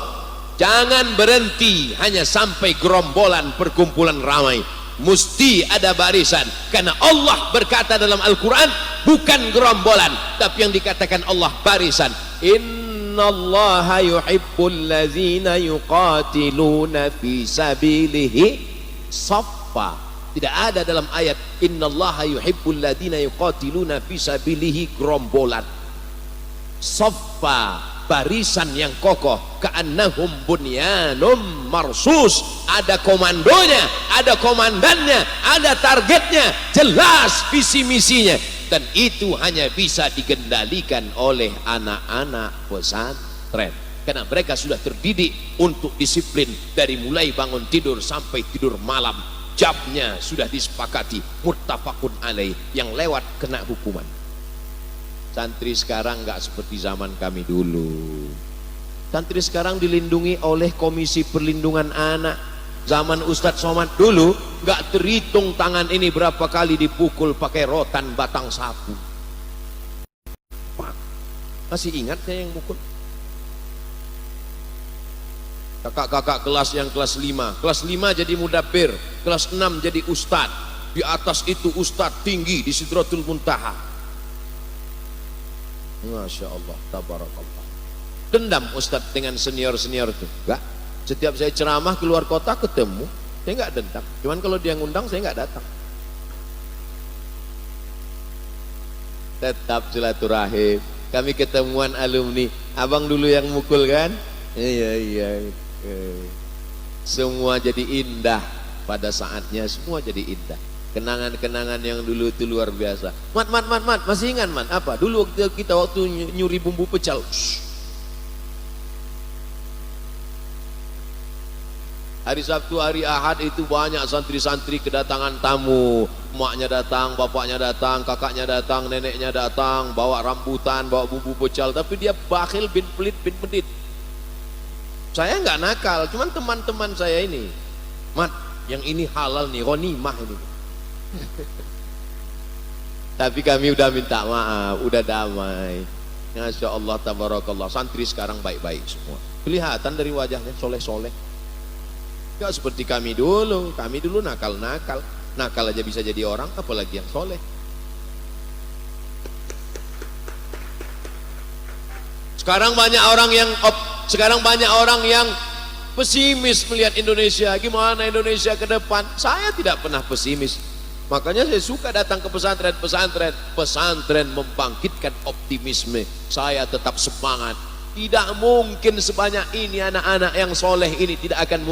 Jangan berhenti hanya sampai gerombolan, perkumpulan ramai. Mesti ada barisan, karena Allah berkata dalam Al-Quran bukan gerombolan, tapi yang dikatakan Allah barisan. Innallaha yuhibbul ladzina yuqatiluna fi sabilihi saffa. Tidak ada dalam ayat innallaha yuhibbul ladzina yuqatiluna fi sabilihi gerombolan. Saffa, barisan yang kokoh, ka'annahum bunyanum marsus. Ada komandonya, ada komandannya, ada targetnya, jelas visi misinya, dan itu hanya bisa dikendalikan oleh anak-anak pesantren, karena mereka sudah terdidik untuk disiplin dari mulai bangun tidur sampai tidur malam. Jamnya sudah disepakati, muttafaqun alaih, yang lewat kena hukuman. Santri sekarang nggak seperti zaman kami dulu. Santri sekarang dilindungi oleh Komisi Perlindungan Anak. Zaman Ustadz Somad dulu nggak terhitung tangan ini berapa kali dipukul pakai rotan batang sapu. Masih ingat saya yang mukul? Kakak-kakak kelas yang kelas 5, kelas 5 jadi mudabbir, kelas 6 jadi ustadz, di atas itu ustadz tinggi di Sidratul Muntaha. Masya Allah, tabarakallah. Dendam ustadz dengan senior-senior itu? Enggak. Setiap saya ceramah keluar kota ketemu, saya enggak dendam. Cuman kalau dia ngundang saya enggak datang. Tetap silaturahim. Kami ketemuan alumni, abang dulu yang mukul kan? Iya. Semua jadi indah pada saatnya, semua jadi indah. Kenangan-kenangan yang dulu itu luar biasa. Mat, masih ingat mat? Apa? Dulu kita waktu nyuri bumbu pecel. Hari Sabtu, hari Ahad itu banyak santri-santri kedatangan tamu. Emaknya datang, bapaknya datang, kakaknya datang, neneknya datang, bawa rambutan, bawa bumbu pecal. Tapi dia bakhil bin pelit bin medit. Saya nggak nakal, cuman teman-teman saya ini, Mat, yang ini halal nih, ghanimah ini. Tapi kami udah minta maaf, udah damai. Masya Allah, tabarakallah. Santri sekarang baik-baik semua. Kelihatan dari wajahnya soleh-soleh. Gak seperti kami dulu nakal-nakal. Nakal aja bisa jadi orang, apalagi yang soleh. Sekarang banyak orang yang pesimis melihat Indonesia. Gimana Indonesia ke depan? Saya tidak pernah pesimis. Makanya saya suka datang ke pesantren. Pesantren membangkitkan optimisme. Saya tetap semangat. Tidak mungkin sebanyak ini anak-anak yang soleh ini tidak akan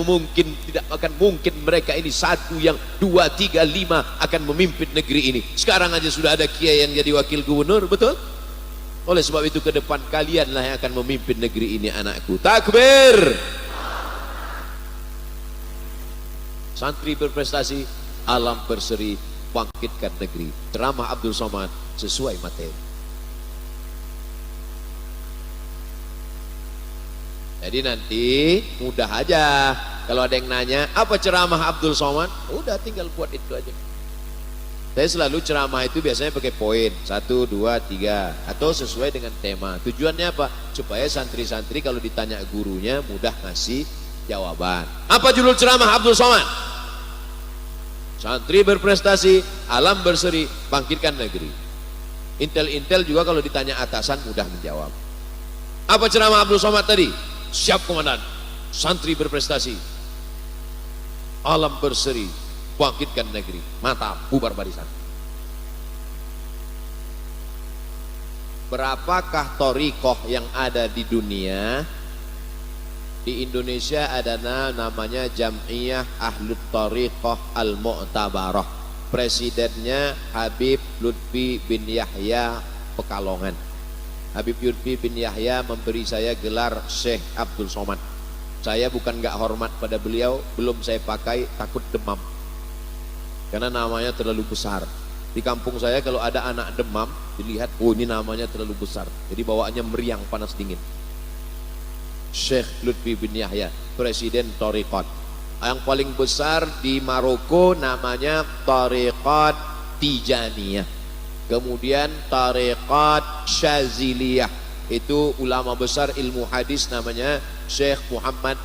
mungkin mereka ini 1 yang 2, 3, 5 akan memimpin negeri ini. Sekarang aja sudah ada kiai yang jadi wakil gubernur, betul? Oleh sebab itu ke depan kalianlah yang akan memimpin negeri ini, anakku. Takbir. Santri berprestasi, alam berseri, bangkitkan negeri. Ceramah Abdul Somad sesuai materi. Jadi nanti mudah aja. Kalau ada yang nanya, apa ceramah Abdul Somad? Udah tinggal buat itu aja. Saya selalu ceramah itu biasanya pakai poin 1, 2, 3 atau sesuai dengan tema. Tujuannya apa? Supaya santri-santri kalau ditanya gurunya mudah ngasih jawaban. Apa judul ceramah Abdul Somad? Santri berprestasi, alam berseri, bangkitkan negeri. Intel-intel juga kalau ditanya atasan mudah menjawab. Apa ceramah Abdul Somad tadi? Siap komandan, santri berprestasi, alam berseri, bangkitkan negeri. Mantap, bubar barisan. Berapakah thariqah yang ada di dunia? Di Indonesia ada namanya Jam'iyah Ahlut Thariqah Al-Mu'tabarah. Presidennya Habib Lutfi bin Yahya Pekalongan. Habib Lutfi bin Yahya memberi saya gelar Syekh Abdul Somad. Saya bukan gak hormat pada beliau, belum saya pakai, takut demam. Karena namanya terlalu besar. Di kampung saya kalau ada anak demam, dilihat, oh ini namanya terlalu besar. Jadi bawaannya meriang, panas dingin. Syekh Lutfi bin Yahya, Presiden Thariqat. Yang paling besar di Maroko namanya Thariqat Tijaniyah. Kemudian Thariqat Syaziliyah, itu ulama besar ilmu hadis namanya Syekh Muhammad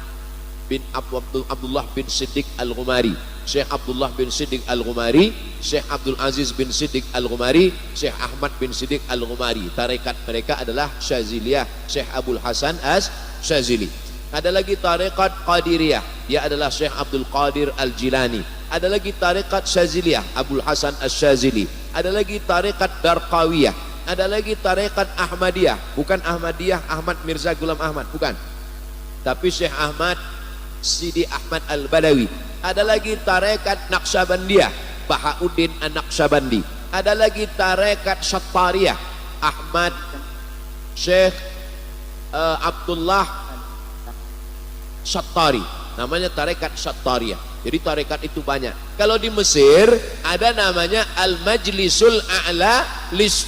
bin Abdullah bin Siddiq Al-Ghumari, Syekh Abdullah bin Siddiq Al-Ghumari, Syekh Abdul Aziz bin Siddiq Al-Ghumari, Syekh Ahmad bin Siddiq Al-Ghumari. Tarekat mereka adalah Syaziliyah, Syekh Abdul Hasan As-Syazili. Ada lagi Tarekat Qadiriyah, dia adalah Syekh Abdul Qadir Al-Jilani. Ada lagi Tarekat Syaziliyah, Abdul Hasan As-Syazili. Ada lagi Tarekat Darqawiyah. Ada lagi Tarekat Ahmadiyah, bukan Ahmadiyah Ahmad Mirza Ghulam Ahmad, bukan, tapi Syekh Ahmad Sidi Ahmad Al-Badawi. Ada lagi Tarekat Naqsyabandiyah, Bahauddin An-Naqsyabandi. Ada lagi Tarekat Syattariyah, Ahmad Syekh Abdullah Syattari, namanya Tarekat Syattariyah. Jadi tarekat itu banyak. Kalau di Mesir ada namanya Al-Majlisul A'la Lis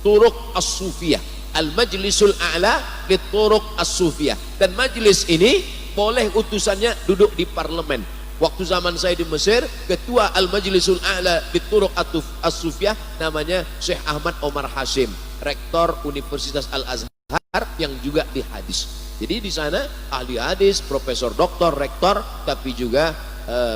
Turuq As-Sufiyah. Al-Majlisul A'la Lis Turuq As-Sufiyah. Dan majlis ini boleh utusannya duduk di parlemen. Waktu zaman saya di Mesir, ketua Al-Majlisul A'la Lis Turuq As-Sufiyah namanya Syekh Ahmad Omar Hashim, rektor Universitas Al-Azhar yang juga di hadis. Jadi di sana ahli hadis, profesor, doktor, rektor, tapi juga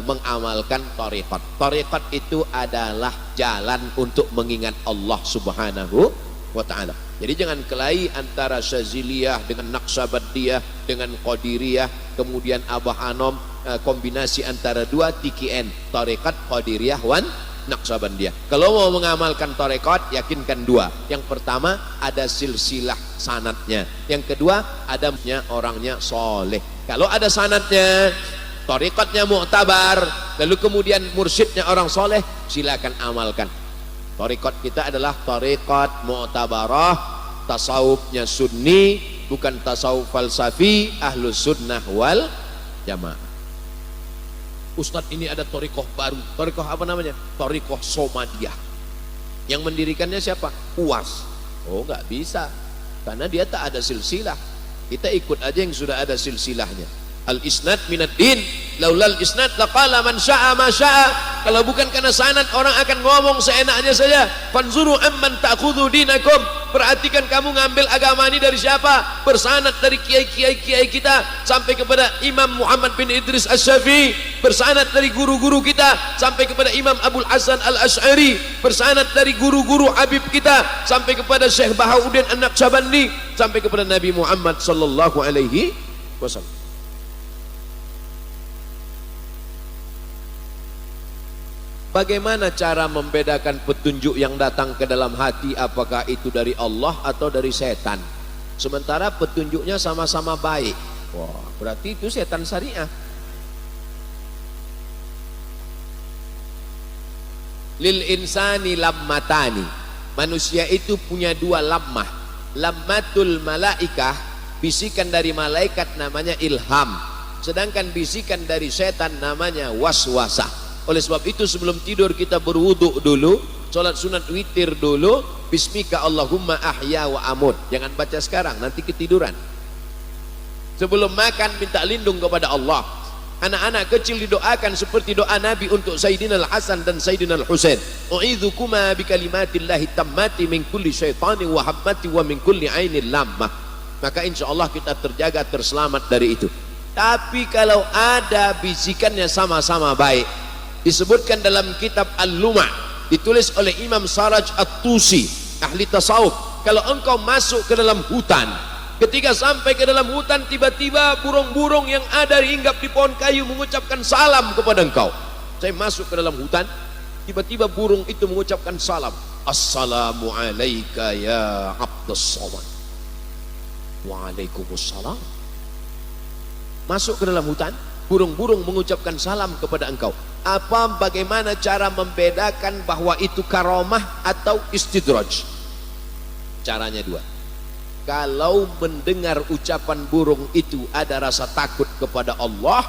mengamalkan tarekat. Tarekat itu adalah jalan untuk mengingat Allah Subhanahu wa ta'ala. Jadi jangan kelahi antara Syaziliyah dengan Naqsyabandiyah dengan Qadiriyah, kemudian Abah Anom, kombinasi antara dua TKN, tarekat Qadiriyah wan Naqsyabandiyah. Kalau mau mengamalkan tarekat, yakinkan dua. Yang pertama ada silsilah sanadnya. Yang kedua adanya orangnya soleh. Kalau ada sanadnya, tarekatnya mu'tabar, lalu kemudian mursyidnya orang soleh, silakan amalkan. Tarekat kita adalah tarekat mu'tabarah, tasawufnya sunni, bukan tasawuf falsafi, ahlus sunnah wal jamaah. Ustadz ini ada torikoh baru. Torikoh apa namanya? Torikoh Somadiyah. Yang mendirikannya siapa? UAS. Oh, nggak bisa, karena dia tak ada silsilah. Kita ikut aja yang sudah ada silsilahnya. Al-isnad minad din, laulal isnad laqala man syaa ma syaa. Kalau bukan karena sanad, orang akan ngomong seenaknya saja. Fanzuru amman ta'khudhu dinakum. Perhatikan kamu ngambil agama ini dari siapa? Bersanad dari kiai-kiai kita sampai kepada Imam Muhammad bin Idris Asy-Syafi'i, bersanad dari guru-guru kita sampai kepada Imam Abul Hasan Al-Asy'ari, bersanad dari guru-guru Habib kita sampai kepada Syekh Bahauddin An-Naqsyabandi, sampai kepada Nabi Muhammad sallallahu alaihi wasallam. Bagaimana cara membedakan petunjuk yang datang ke dalam hati, apakah itu dari Allah atau dari setan? Sementara petunjuknya sama-sama baik. Wah, berarti itu setan syariah. Lil insani lammatani. Manusia itu punya dua lammah. Lammatul malaikah, bisikan dari malaikat namanya ilham. Sedangkan bisikan dari setan namanya waswasah. Oleh sebab itu sebelum tidur kita berwudu dulu, sholat sunat witir dulu, bismika Allahumma ahya wa amut. Jangan baca sekarang, nanti ketiduran. Sebelum makan minta lindung kepada Allah. Anak-anak kecil didoakan seperti doa Nabi untuk Sayyidina Al-Hasan dan Sayyidina Al-Husain. U'idzukuma bikalimatillahi tammati min kulli syaitani wa hammati wa min kulli ainin lammah. Maka insya Allah kita terjaga, terselamat dari itu. Tapi kalau ada bisikannya sama-sama baik, disebutkan dalam kitab Al-Lumah, ditulis oleh Imam Saraj At-Tusi, ahli tasawuf. Kalau engkau masuk ke dalam hutan, ketika sampai ke dalam hutan, tiba-tiba burung-burung yang ada hinggap di pohon kayu mengucapkan salam kepada engkau. Saya masuk ke dalam hutan, tiba-tiba burung itu mengucapkan salam, assalamu alayka ya Abdus Somad. Waalaikumsalam. Masuk ke dalam hutan, burung-burung mengucapkan salam kepada engkau. Bagaimana cara membedakan bahwa itu karamah atau istidraj? Caranya dua. Kalau mendengar ucapan burung itu ada rasa takut kepada Allah,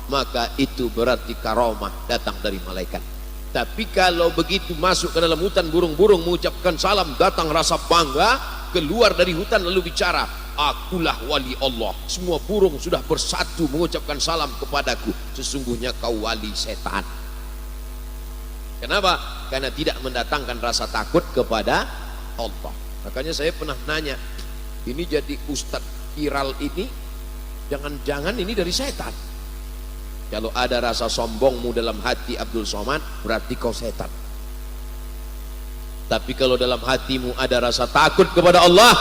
maka itu berarti karamah datang dari malaikat. Tapi kalau begitu masuk ke dalam hutan, burung-burung mengucapkan salam, datang rasa bangga, keluar dari hutan lalu bicara, akulah wali Allah. Semua burung sudah bersatu mengucapkan salam kepadaku. Sesungguhnya kau wali setan. Kenapa? Karena tidak mendatangkan rasa takut kepada Allah. Makanya saya pernah nanya, ini jadi ustadz viral ini, jangan-jangan ini dari setan? Kalau ada rasa sombongmu dalam hati Abdul Somad, berarti kau setan. Tapi kalau dalam hatimu ada rasa takut kepada Allah,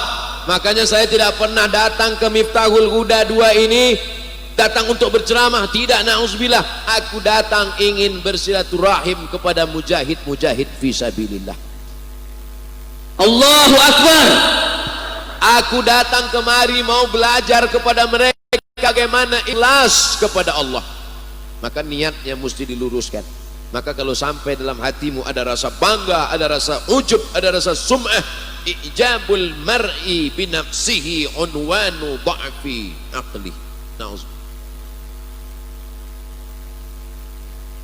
makanya saya tidak pernah datang ke Miftahul Huda 2 ini datang untuk berceramah, tidak, na'udzubillah. Aku datang ingin bersilaturahim kepada mujahid-mujahid fisabilillah. Allahu Akbar. Aku datang kemari mau belajar kepada mereka bagaimana ikhlas kepada Allah. Maka niatnya mesti diluruskan. Maka kalau sampai dalam hatimu ada rasa bangga, ada rasa ujub, ada rasa sum'ah, ijabul mar'i binafsihi unwanu dha'fi aqli.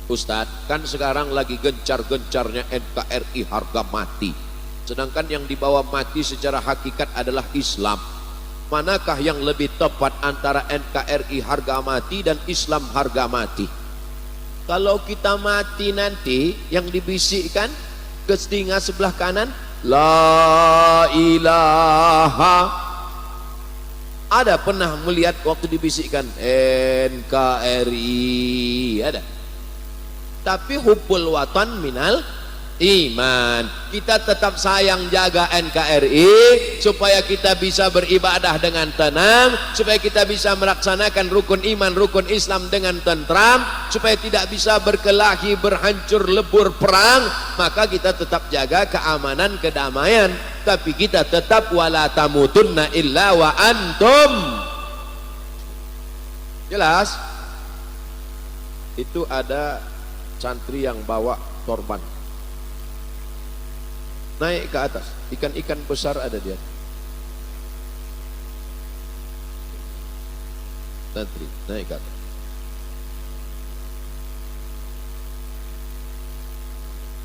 Ustadz, kan sekarang lagi gencar-gencarnya NKRI harga mati. Sedangkan yang dibawa mati secara hakikat adalah Islam. Manakah yang lebih tepat antara NKRI harga mati dan Islam harga mati? Kalau kita mati nanti, yang dibisikkan ke telinga sebelah kanan, la ilaha. Ada pernah melihat waktu dibisikkan NKRI? Ada. Tapi hubbul watan minal iman. Kita tetap sayang jaga NKRI supaya kita bisa beribadah dengan tenang, supaya kita bisa melaksanakan rukun iman, rukun Islam dengan tentram, supaya tidak bisa berkelahi, berhancur lebur perang. Maka kita tetap jaga keamanan, kedamaian, tapi kita tetap wala tamutunna illa wa antum. Jelas? Itu ada santri yang bawa sorban naik ke atas, ikan-ikan besar ada dia. Santri naik ke atas.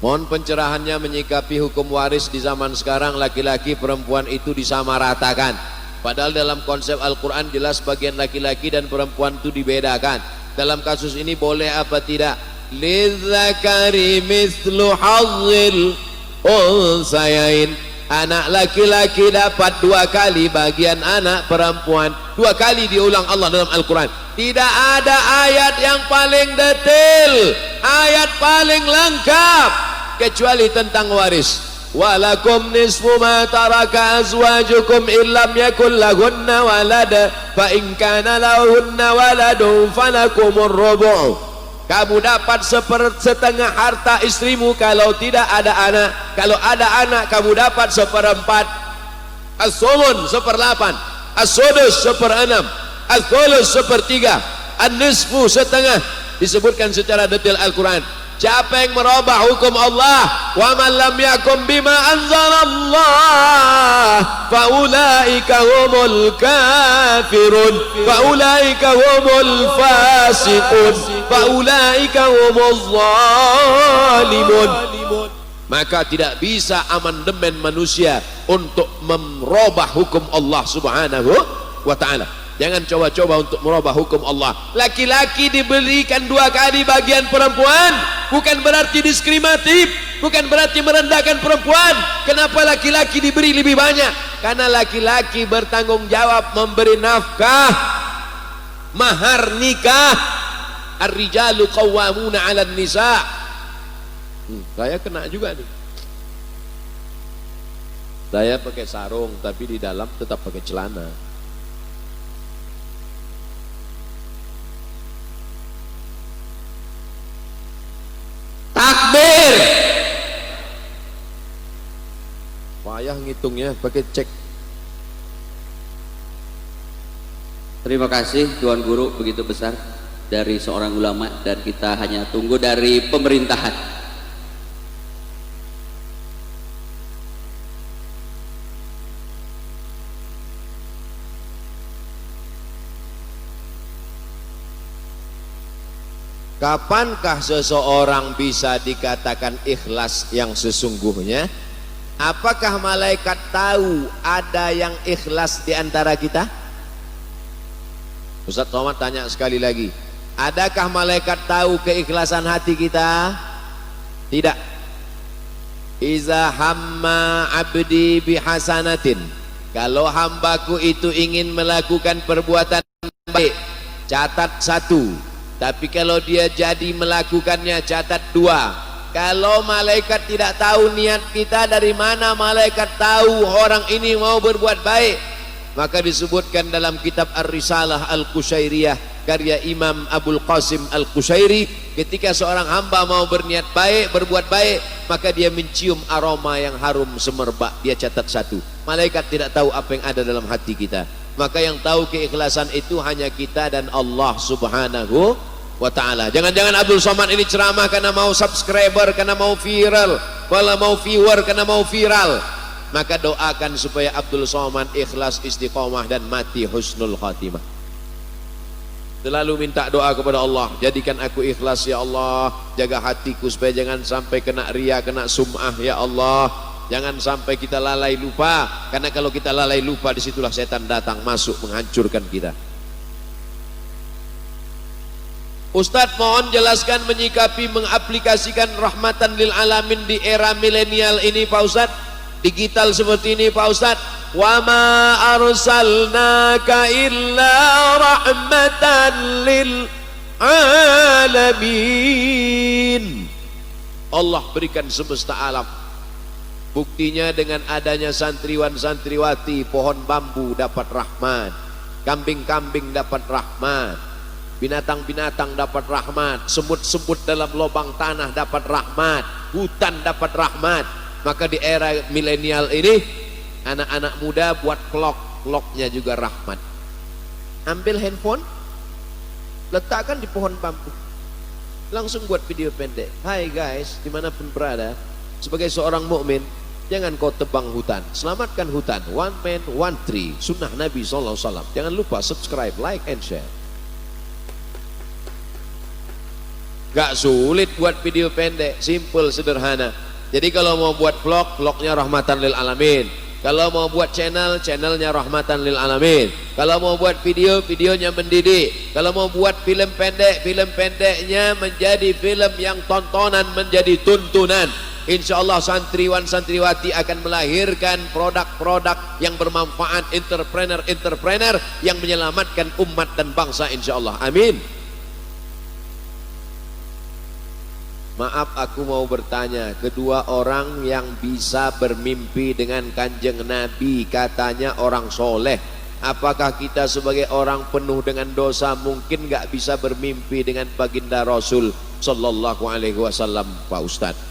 Mohon pencerahannya menyikapi hukum waris di zaman sekarang, laki-laki perempuan itu disamaratakan. Padahal dalam konsep Al-Quran jelas bagian laki-laki dan perempuan itu dibedakan. Dalam kasus ini boleh apa tidak? Lidzakari mithlu hazzil unsayain. Anak laki-laki dapat 2 kali bagian anak perempuan. 2 kali diulang Allah dalam Al-Quran. Tidak ada ayat yang paling detail, ayat paling lengkap kecuali tentang waris. Walakum nisfu ma taraka azwajukum illam yakul lahunna walad fa in kana lahunna waladun falakumur rubu'. Kamu dapat setengah harta istrimu kalau tidak ada anak. Kalau ada anak kamu dapat 1/4. As-sumun 1/8, as-sudus 1/6, as-thuluts 1/3, an-nisfu setengah. Disebutkan secara detail Al-Quran. Siapa yang merubah hukum Allah, wa man lam yakum bima anzalallah fa ulaika humul kafirun fa ulaika humul fasiqun fa ulaika humuz zalimun. Maka tidak bisa amandemen manusia untuk merubah hukum Allah Subhanahu wa ta'ala. Jangan coba-coba untuk merubah hukum Allah. Laki-laki diberikan 2 kali bagian perempuan, bukan berarti diskriminatif, bukan berarti merendahkan perempuan. Kenapa laki-laki diberi lebih banyak? Karena laki-laki bertanggung jawab memberi nafkah, mahar nikah. Ar-rijalu qawwamuna 'alan nisa. Saya kena juga nih. Saya pakai sarung tapi di dalam tetap pakai celana. Takbir. Payah ngitungnya pakai cek. Terima kasih Tuan Guru begitu besar dari seorang ulama, dan kita hanya tunggu dari pemerintahan. Kapankah seseorang bisa dikatakan ikhlas yang sesungguhnya? Apakah malaikat tahu ada yang ikhlas di antara kita? Ustaz Somad tanya sekali lagi, adakah malaikat tahu keikhlasan hati kita? Tidak. Iza hamma abdi bihasanatin, kalau hambaku itu ingin melakukan perbuatan baik, catat 1. Tapi kalau dia jadi melakukannya, catat 2. Kalau malaikat tidak tahu niat kita, dari mana malaikat tahu orang ini mau berbuat baik? Maka disebutkan dalam kitab Ar-Risalah Al-Qushairiyah karya Imam Abul Qasim Al-Qushairi, ketika seorang hamba mau berniat baik, berbuat baik, maka dia mencium aroma yang harum semerbak, dia catat 1. Malaikat tidak tahu apa yang ada dalam hati kita. Maka yang tahu keikhlasan itu hanya kita dan Allah Subhanahu wa ta'ala. Jangan-jangan Abdul Somad ini ceramah karena mau subscriber, karena mau viral, kalau mau viewer karena mau viral. Maka doakan supaya Abdul Somad ikhlas, istiqomah, dan mati husnul khatimah. Selalu minta doa kepada Allah, jadikan aku ikhlas ya Allah, jaga hatiku supaya jangan sampai kena riya, kena sum'ah ya Allah. Jangan sampai kita lalai lupa, karena kalau kita lalai lupa, disitulah setan datang masuk menghancurkan kita. Ustadz mohon jelaskan menyikapi, mengaplikasikan rahmatan lil alamin di era milenial ini Pak Ustadz, digital seperti ini Pak Ustadz. Wa ma arsalnaka illa rahmatan lil alamin. Allah berikan semesta alam. Buktinya dengan adanya santriwan santriwati, pohon bambu dapat rahmat, kambing-kambing dapat rahmat, binatang-binatang dapat rahmat, semut-semut dalam lubang tanah dapat rahmat, hutan dapat rahmat. Maka di era milenial ini, anak-anak muda buat clock-clocknya juga rahmat. Ambil handphone, letakkan di pohon bambu, langsung buat video pendek. Hai guys, dimanapun berada, sebagai seorang mukmin, jangan kau tebang hutan, selamatkan hutan. One man, one tree, sunnah Nabi SAW. Jangan lupa subscribe, like, and share. Gak sulit buat video pendek, simple, sederhana. Jadi kalau mau buat vlog, vlognya rahmatan lil alamin. Kalau mau buat channel, channelnya rahmatan lil alamin. Kalau mau buat video, videonya mendidik. Kalau mau buat film pendek, film pendeknya menjadi film yang tontonan, menjadi tuntunan. Insya Allah santriwan santriwati akan melahirkan produk-produk yang bermanfaat, entrepreneur yang menyelamatkan umat dan bangsa insya Allah. Amin. Maaf, aku mau bertanya, kedua orang yang bisa bermimpi dengan kanjeng Nabi katanya orang soleh, apakah kita sebagai orang penuh dengan dosa mungkin gak bisa bermimpi dengan baginda Rasul sallallahu alaihi wasallam? Pak Ustadz,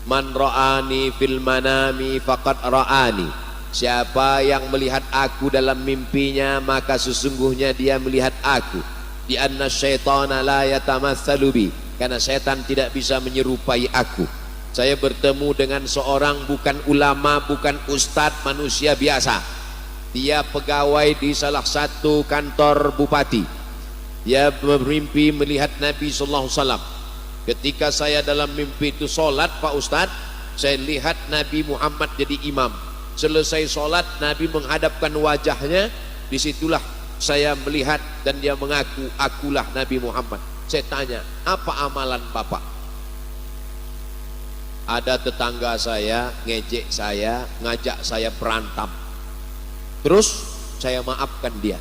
man ra'ani fil manami faqad ra'ani, siapa yang melihat aku dalam mimpinya maka sesungguhnya dia melihat aku. Di anna syaitana la yatamatsalu bi, karena setan tidak bisa menyerupai aku. Saya bertemu dengan seorang bukan ulama, bukan ustadz, manusia biasa. Dia pegawai di salah satu kantor bupati. Dia bermimpi melihat Nabi sallallahu alaihi wasallam. Ketika saya dalam mimpi itu sholat, Pak Ustadz, saya lihat Nabi Muhammad jadi imam. Selesai sholat, Nabi menghadapkan wajahnya. Disitulah saya melihat dan dia mengaku, akulah Nabi Muhammad. Saya tanya, apa amalan Bapak? Ada tetangga saya ngejek saya, ngajak saya berantem. Terus saya maafkan dia.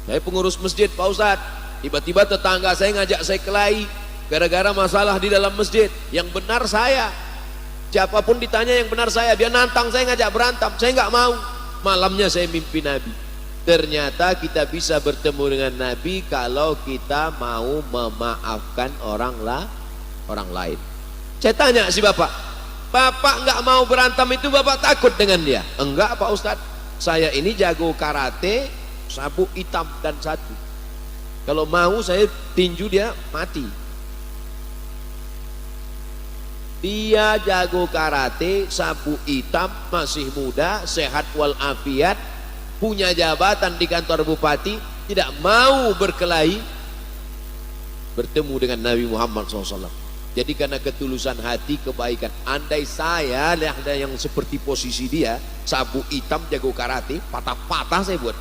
Saya pengurus masjid, Pak Ustadz. Tiba-tiba tetangga saya ngajak saya kelahi gara-gara masalah di dalam masjid. Yang benar saya. Siapapun ditanya yang benar saya. Dia nantang saya ngajak berantem. Saya nggak mau. Malamnya saya mimpi Nabi. Ternyata kita bisa bertemu dengan Nabi kalau kita mau memaafkan orang lain. Saya tanya si bapak, bapak nggak mau berantem itu bapak takut dengan dia? Enggak Pak Ustadz, saya ini jago karate, sabuk hitam dan satu. Kalau mau saya tinju dia mati. Dia jago karate, sabuk hitam, masih muda, sehat walafiat, punya jabatan di kantor bupati, tidak mau berkelahi, bertemu dengan Nabi Muhammad SAW. Jadi karena ketulusan hati, kebaikan. Andai saya ada yang seperti posisi dia, sabuk hitam, jago karate, patah-patah saya buat.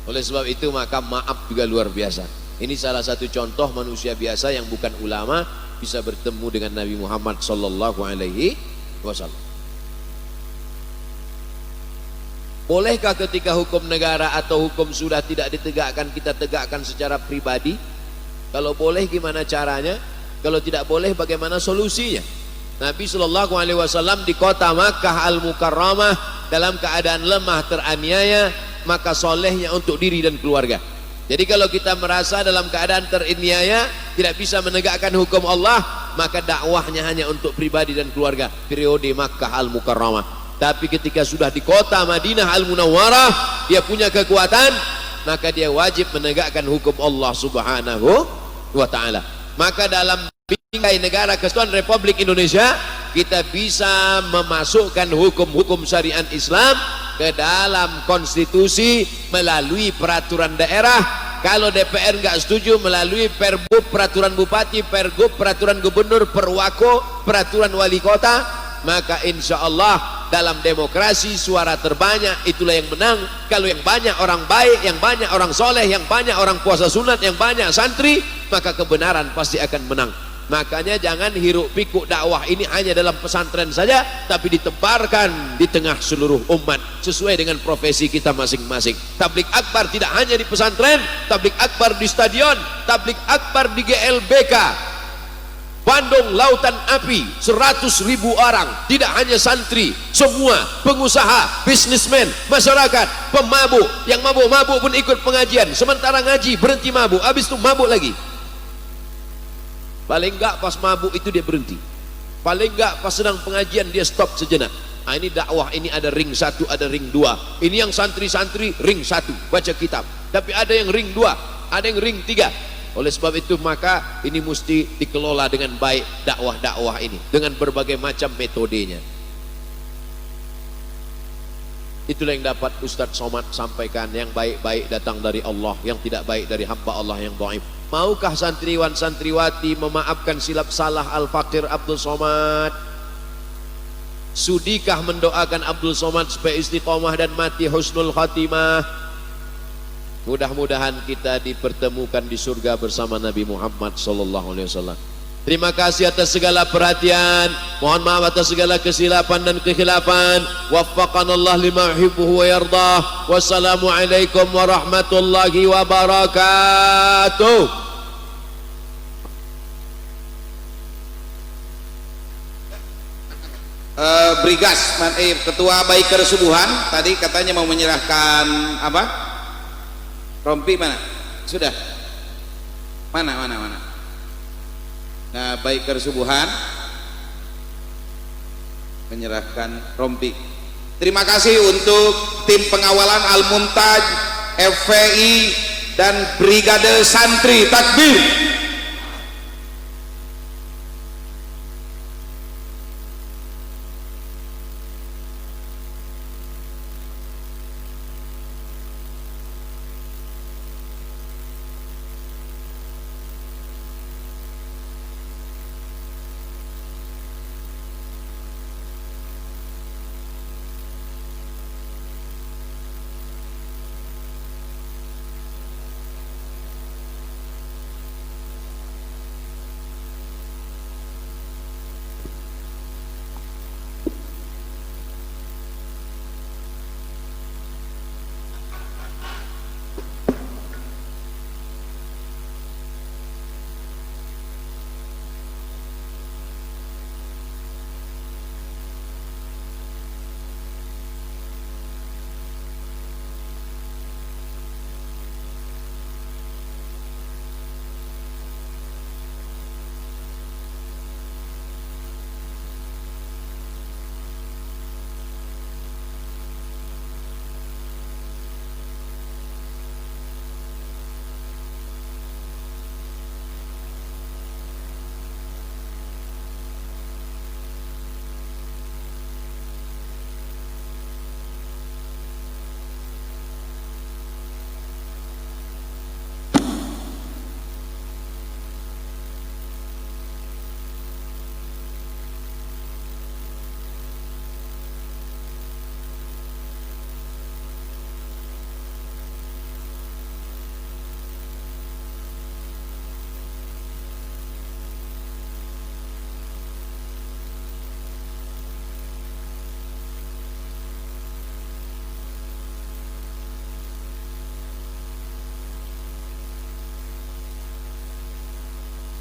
Oleh sebab itu maka maaf juga luar biasa. Ini salah satu contoh manusia biasa yang bukan ulama bisa bertemu dengan Nabi Muhammad sallallahu alaihi wasallam. Bolehkah ketika hukum negara atau hukum sudah tidak ditegakkan kita tegakkan secara pribadi? Kalau boleh gimana caranya? Kalau tidak boleh bagaimana solusinya? Nabi sallallahu alaihi wasallam di kota Makkah Al-Mukarramah dalam keadaan lemah teraniaya, maka solehnya untuk diri dan keluarga. Jadi kalau kita merasa dalam keadaan teraniaya tidak bisa menegakkan hukum Allah, maka dakwahnya hanya untuk pribadi dan keluarga periode Makkah Al-Mukarramah. Tapi ketika sudah di kota Madinah Al-Munawwarah dia punya kekuatan, maka dia wajib menegakkan hukum Allah Subhanahu wa ta'ala. Maka dalam bingkai negara kesatuan Republik Indonesia kita bisa memasukkan hukum-hukum syariat Islam ke dalam konstitusi melalui peraturan daerah. Kalau DPR nggak setuju melalui Perbup, peraturan bupati, Pergub, peraturan gubernur, Perwako, peraturan wali kota, maka insya Allah dalam demokrasi suara terbanyak itulah yang menang. Kalau yang banyak orang baik, yang banyak orang soleh, yang banyak orang puasa sunat, yang banyak santri, maka kebenaran pasti akan menang. Makanya jangan hiruk pikuk dakwah ini hanya dalam pesantren saja, tapi ditebarkan di tengah seluruh umat sesuai dengan profesi kita masing-masing. Tablik akbar tidak hanya di pesantren, tablik akbar di stadion, tablik akbar di GLBK Bandung Lautan Api, 100.000 orang, tidak hanya santri, semua pengusaha, bisnismen, masyarakat, pemabuk, yang mabuk-mabuk pun ikut pengajian, sementara ngaji berhenti mabuk, habis itu mabuk lagi. Paling enggak pas mabuk itu dia berhenti, paling enggak pas sedang pengajian dia stop sejenak. Nah, ini dakwah, ini ada ring 1, ada ring 2. Ini yang santri-santri ring 1 baca kitab, tapi ada yang ring 2, ada yang ring 3. Oleh sebab itu maka ini mesti dikelola dengan baik, dakwah-dakwah ini dengan berbagai macam metodenya. Itulah yang dapat Ustadz Somad sampaikan. Yang baik-baik datang dari Allah, yang tidak baik dari hamba Allah yang dhaif. Maukah santriwan santriwati memaafkan silap salah Al-Fakir Abdul Somad? Sudikah mendoakan Abdul Somad supaya istiqomah dan mati husnul khatimah? Mudah-mudahan kita dipertemukan di surga bersama Nabi Muhammad sallallahu alaihi wasallam. Terima kasih atas segala perhatian. Mohon maaf atas segala kesilapan dan kekhilafan. Waffaqanallah lima yuhibbu wa yardah. Wassalamualaikum warahmatullahi wabarakatuh. Brigas Ketua Baiker Subuhan tadi katanya mau menyerahkan apa? Rompi mana? Sudah. Mana? Nah, Baiker Subuhan menyerahkan rompi. Terima kasih untuk tim pengawalan Al-Mumtaj, FPI dan Brigade Santri Takbir.